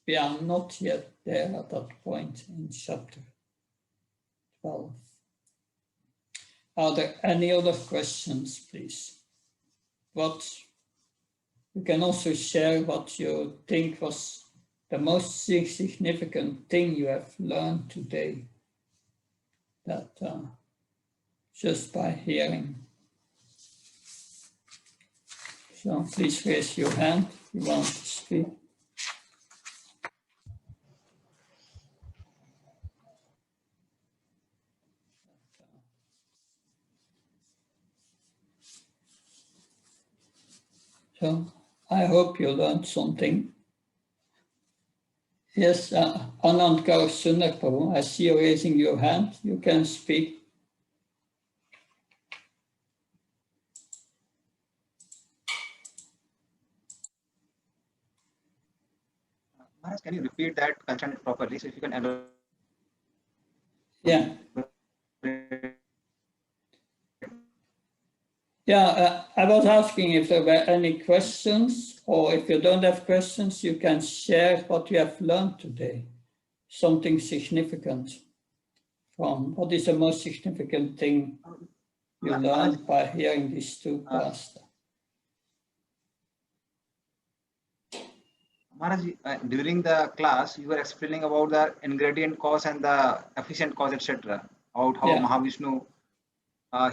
We are not yet there at that point in chapter 12. Are there any other questions, please? You can also share what you think was the most significant thing you have learned today. That just by hearing. So please raise your hand if you want to speak. So I hope you learned something. Yes, Anand Kaur Sundar Prabhu, I see you raising your hand. You can speak. Maharaj, can you repeat that concern properly? So if you can elaborate. Yeah. Yeah, I was asking if there were any questions, or if you don't have questions, you can share what you have learned today. Something significant from what is the most significant thing you learned by hearing these two pastors. Maharaj, during the class, you were explaining about the ingredient cause and the efficient cause, etc. About how Mahavishnu,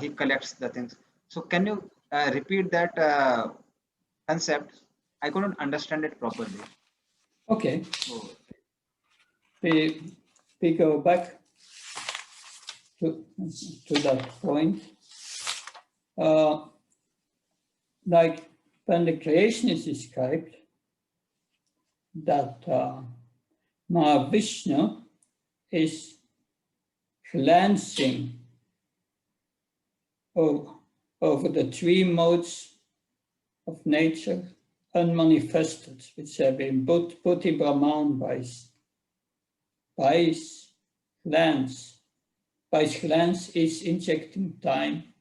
he collects the things. So can you repeat that concept? I couldn't understand it properly. Okay. We go back to that point. Like when the creation is described, that Mahavishnu is glancing over the three modes of nature, unmanifested, which have been put in Brahman by his glance. By his glance is injecting time,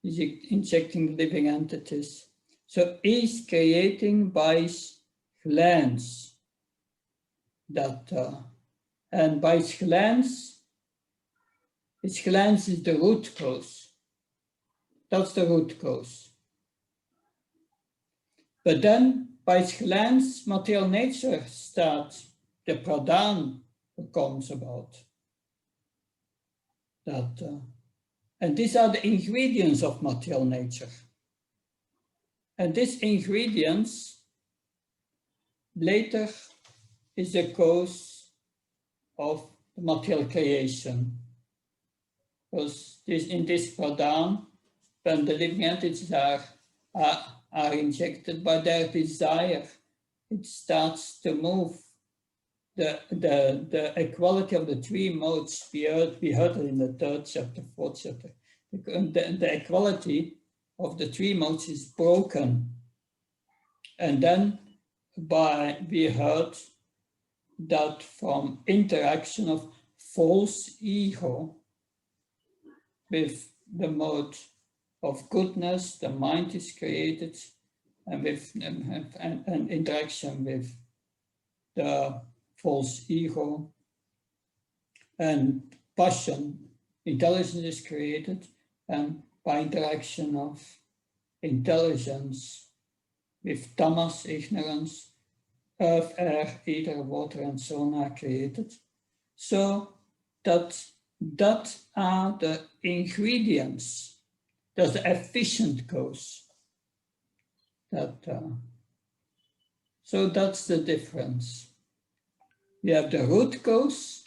is injecting living entities. So he's creating by his glance that, and by his glance is the root cause. That's the root cause. But then by his glance, material nature starts, the pradhan comes about. And these are the ingredients of material nature. And these ingredients later is the cause of the material creation. Because in this pradhan, when the living entities are injected by their desire, it starts to move. The equality of the three modes, we heard it in the 3rd chapter, 4th chapter. The equality of the three modes is broken. And then we heard that from interaction of false ego with the mode of goodness, the mind is created, and with an interaction with the false ego and passion, intelligence is created, and by interaction of intelligence with tamas, ignorance, earth, air, ether, water, and so on are created. So that are the ingredients. That's the efficient cause. So that's the difference. We have the root cause,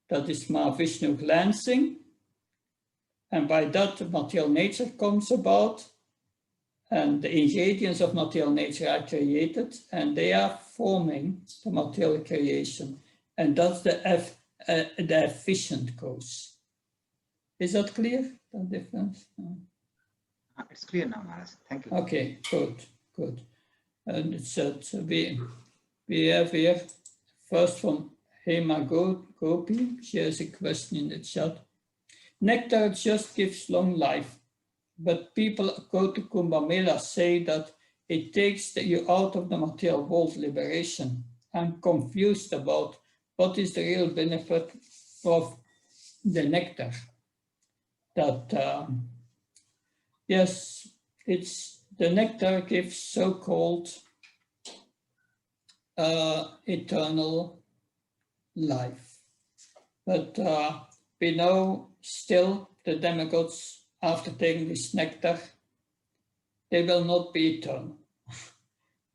that is Mahavishnu glancing, and by that material nature comes about, and the ingredients of material nature are created, and they are forming the material creation, and that's the efficient cause. Is that clear, the difference? It's clear now, Maharaj. Thank you. Okay, good. And it said we have here first from Hema Gopi. She has a question in the chat. Nectar just gives long life, but people go to Kumbh Mela say that it takes you out of the material world liberation. I'm confused about what is the real benefit of the nectar. Yes, it's the nectar gives so-called eternal life. But we know still the demigods, after taking this nectar, they will not be eternal.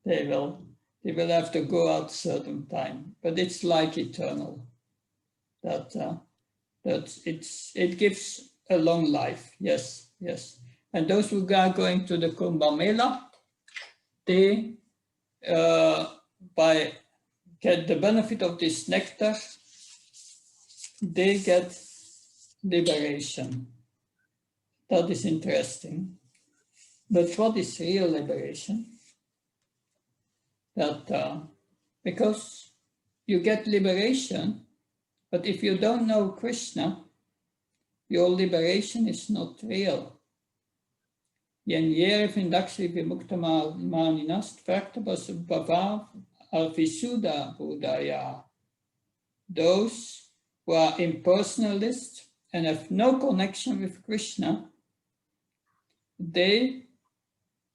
They will have to go out a certain time, but it's like eternal. It gives a long life, yes. And those who are going to the Kumbh Mela, they by get the benefit of this nectar, they get liberation. That is interesting. But what is real liberation? Because you get liberation, but if you don't know Krishna, your liberation is not real. Yen yere vindakshi vimukta maninas tvartabas bhavav alvisuddha buddhaya. Those who are impersonalist and have no connection with Krishna, they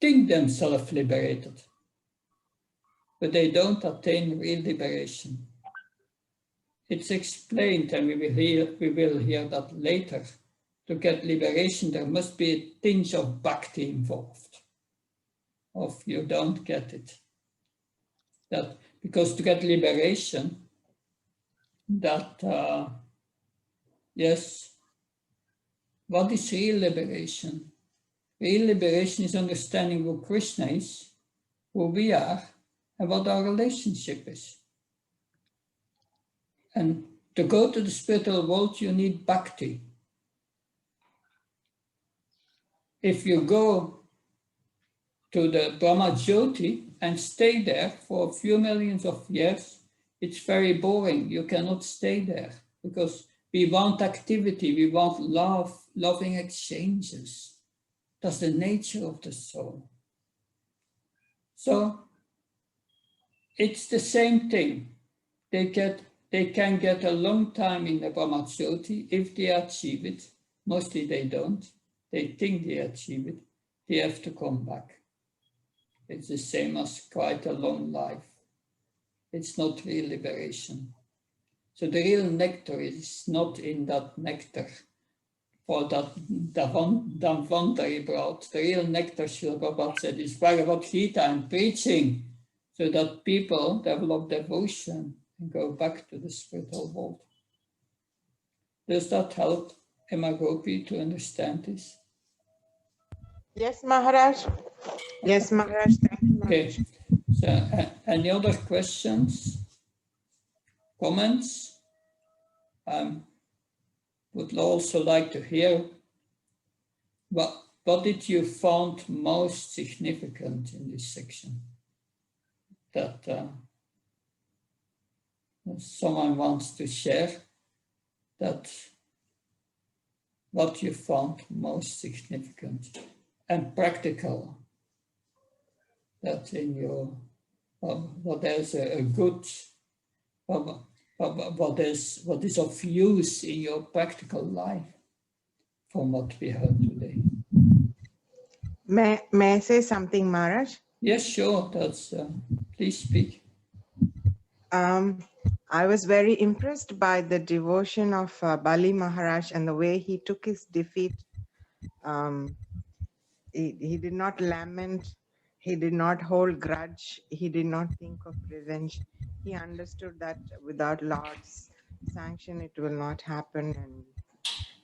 think themselves liberated, but they don't attain real liberation. It's explained, and we will hear that later. To get liberation, there must be a tinge of bhakti involved. Or you don't get it. Because to get liberation, yes, what is real liberation? Real liberation is understanding who Krishna is, who we are, and what our relationship is. And to go to the spiritual world, you need bhakti. If you go to the Brahma Jyoti and stay there for a few millions of years, it's very boring. You cannot stay there because we want activity, we want love, loving exchanges. That's the nature of the soul. So it's the same thing. They can get a long time in the Brahma Jyoti if they achieve it. Mostly they don't. They think they achieve it. They have to come back. It's the same as quite a long life. It's not real liberation. So the real nectar is not in that nectar for that Dhanvantari brought. The real nectar, Srila Prabhupada said, is Bhagavad Gita and preaching, so that people develop devotion and go back to the spiritual world. Does that help, Emma Gopi, to understand this? Yes, Maharaj. Yes, Maharaj. Thank you, Maharaj. Okay. So, any other questions, comments? Would also like to hear what did you find most significant in this section that someone wants to share, that what you found most significant and practical, that in your what is a good what is of use in your practical life from what we heard today. May I say something, Maharaj? Yes, sure. That's please speak. I was very impressed by the devotion of Bali Maharaj and the way he took his defeat. Um, he did not lament. He did not hold grudge. He did not think of revenge. He understood that without Lord's sanction, it will not happen.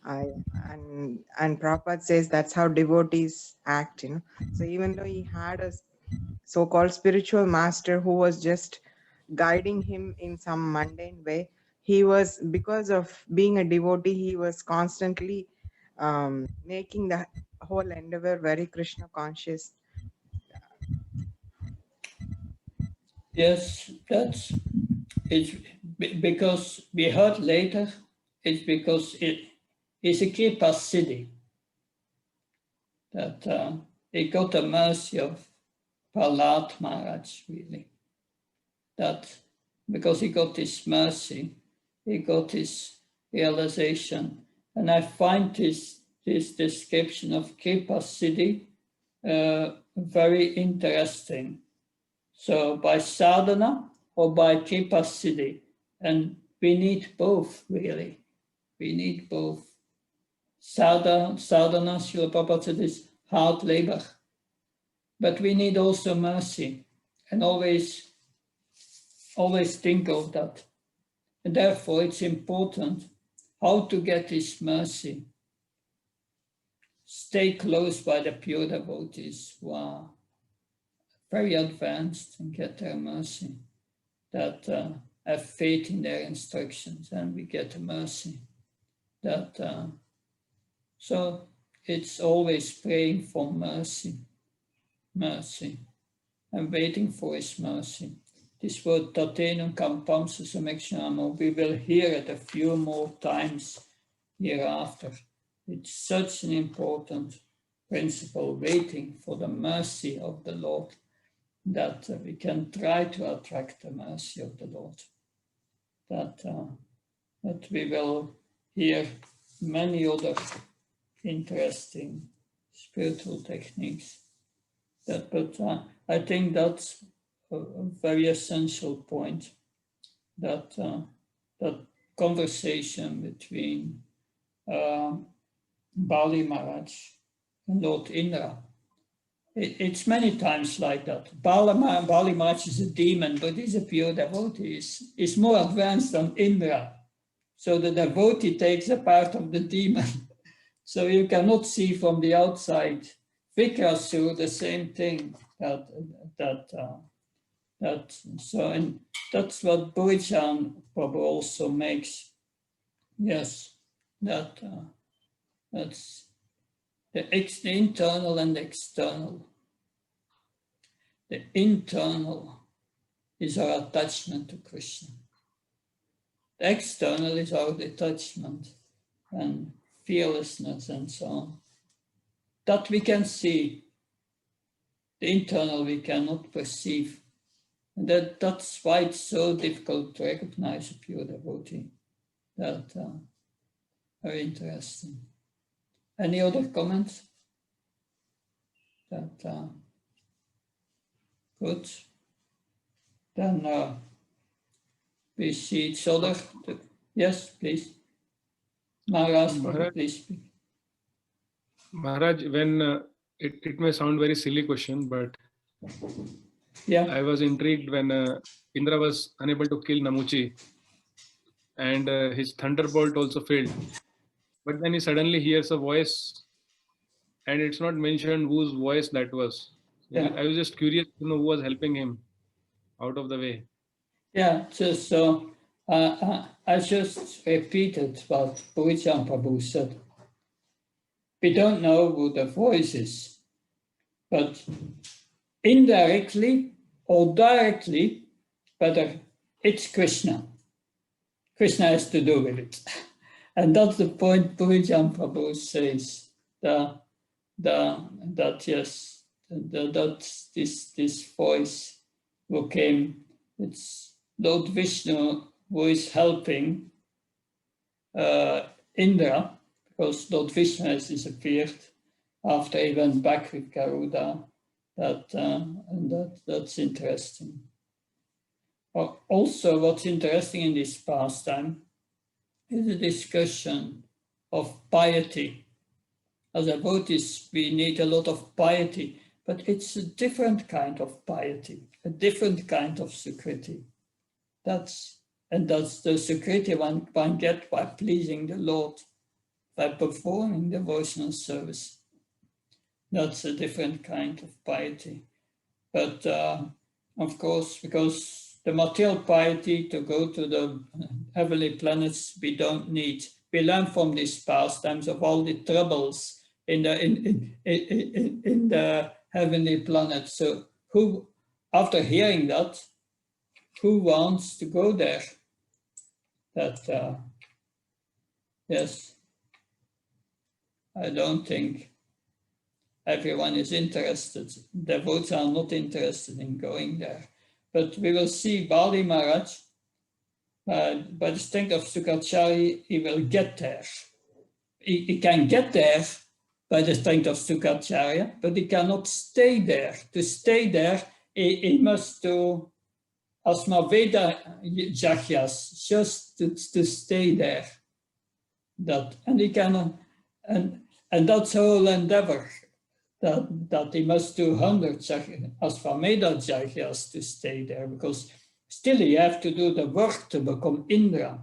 And Prabhupada says that's how devotees act, you know. So even though he had a so-called spiritual master who was just guiding him in some mundane way, he was, because of being a devotee, he was constantly making the whole endeavor very Krishna conscious. Yes, that's it's because we heard later. It's because it's a Kripa city that it got the mercy of Prahlad Maharaj, really. That because he got his mercy, he got his realization. And I find this description of Kripa city very interesting. So by sadhana or by Kripa siddhi, and we need both, really. We need both. Sadhana, Srila Prabhupada said, is hard labor. But we need also mercy, and always think of that. And therefore it's important how to get this mercy. Stay close by the pure devotees who are very advanced and get their mercy, that have faith in their instructions, and we get mercy. That so it's always praying for mercy, and waiting for his mercy. This word tatenum campam susamekshamo, we will hear it a few more times hereafter. It's such an important principle, waiting for the mercy of the Lord, that we can try to attract the mercy of the Lord. That we will hear many other interesting spiritual techniques. But I think that's a very essential point, that conversation between Bali Maharaj and Lord Indra. It's many times like that. Bali Maharaj is a demon, but he's a pure devotee. He's more advanced than Indra. So the devotee takes a part of the demon. So you cannot see from the outside. Vikrasur, the same thing. So, and that's what Bhurijan Prabhu also makes. Yes, that's the internal and the external. The internal is our attachment to Krishna. The external is our detachment and fearlessness and so on. That we can see. The internal we cannot perceive. And that's why it's so difficult to recognize a pure devotee. That very interesting. Any other comments? That good. Then we see each other. Yes, please. Maharaj, please speak. Maharaj, when it may sound very silly question, but yeah, I was intrigued when Indra was unable to kill Namuchi, and his thunderbolt also failed. But then he suddenly hears a voice, and it's not mentioned whose voice that was. Yeah. I was just curious to know who was helping him out of the way. Yeah, just so I just repeated what Purichan Prabhu said. We don't know who the voice is, but indirectly or directly, whether it's Krishna. Krishna has to do with it. And that's the point Purichan Prabhu says, that yes, that this voice who came, it's Lord Vishnu who is helping Indra, because Lord Vishnu has disappeared after he went back with Garuda. That's interesting. Also, what's interesting in this pastime is the discussion of piety. As devotees, we need a lot of piety, but it's a different kind of piety, a different kind of sukriti. That's the sukriti one gets by pleasing the Lord, by performing devotional service. That's a different kind of piety. But of course, because the material piety to go to the heavenly planets, we don't need. We learn from these pastimes of all the troubles in the heavenly planet. So who, after hearing that, who wants to go there? That yes, I don't think everyone is interested. Devotees are not interested in going there. But we will see Bali Maharaj, by the strength of Sukacharya, he will get there. He can get there by the strength of Sukacharya, but he cannot stay there. To stay there, he must do Asmaveda Jahyas, just to stay there. And he cannot, and that's the whole endeavor. That he must do 100 Asvamedha Jahyas to stay there, because still you have to do the work to become Indra.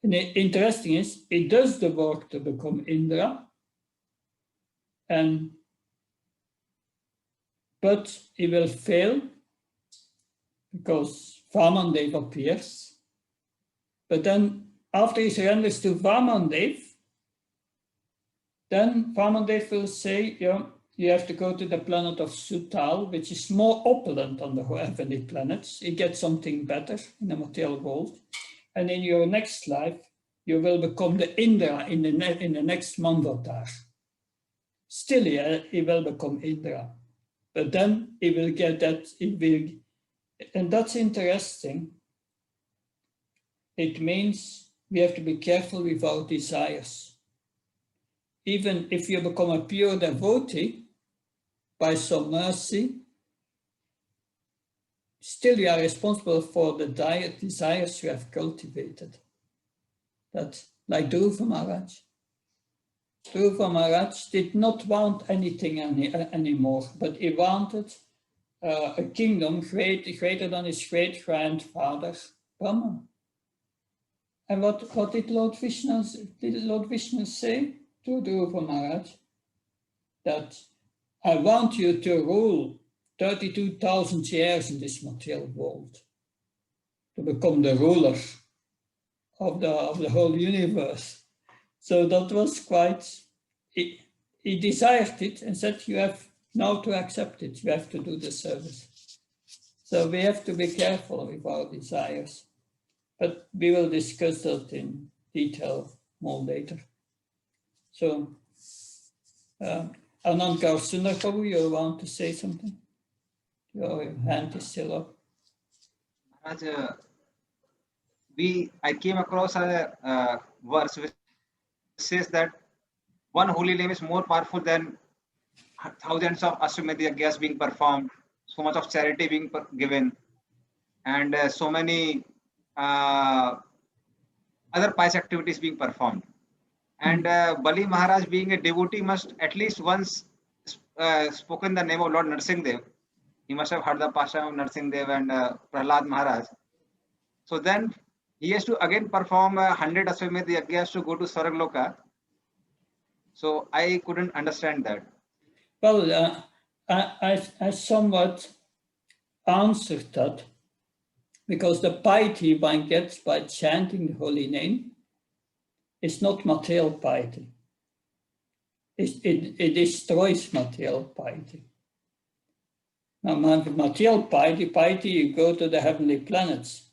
And interesting is, he does the work to become Indra, but he will fail because Vamandev appears. But then after he surrenders to Vamandev, then Vamandev will say, you have to go to the planet of Sutal, which is more opulent than the heavenly planets. You get something better in the material world. And in your next life, you will become the Indra in the next Manvatar. Still, he will become Indra. But then he will get that, and that's interesting. It means we have to be careful with our desires. Even if you become a pure devotee, by some mercy, still you are responsible for the desires you have cultivated. That's like Dhruva Maharaj. Dhruva Maharaj did not want anything anymore, but he wanted a kingdom greater than his great-grandfather, Brahma. And what did Lord Vishnu say to Dhruva Maharaj? That I want you to rule 32,000 years in this material world, to become the ruler of the whole universe. So that was quite, he desired it and said, you have now to accept it, you have to do the service. So we have to be careful with our desires, but we will discuss that in detail more later. So, Anand Kaur Sundar Prabhu, you want to say something? Your hand is still up. Maharaj, I came across a verse which says that one holy name is more powerful than thousands of Ashwamedh Yagyas being performed, so much of charity being given, and so many other pious activities being performed. And Bali Maharaj, being a devotee, must at least once spoken the name of Lord Narsingdev. He must have heard the pastime of Narsingdev and Prahlad Maharaj. So then he has to again perform 100 Aswamedh Yajnas to go to Swargaloka. So I couldn't understand that. Well, I somewhat answered that, because the piety one gets by chanting the holy name is not material piety. It destroys material piety. Now, material piety, you go to the heavenly planets.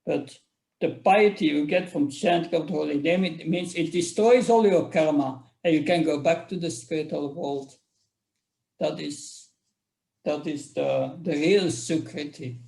But the piety you get from chanting of the holy name, it means it destroys all your karma and you can go back to the spiritual world. That is the real sukriti.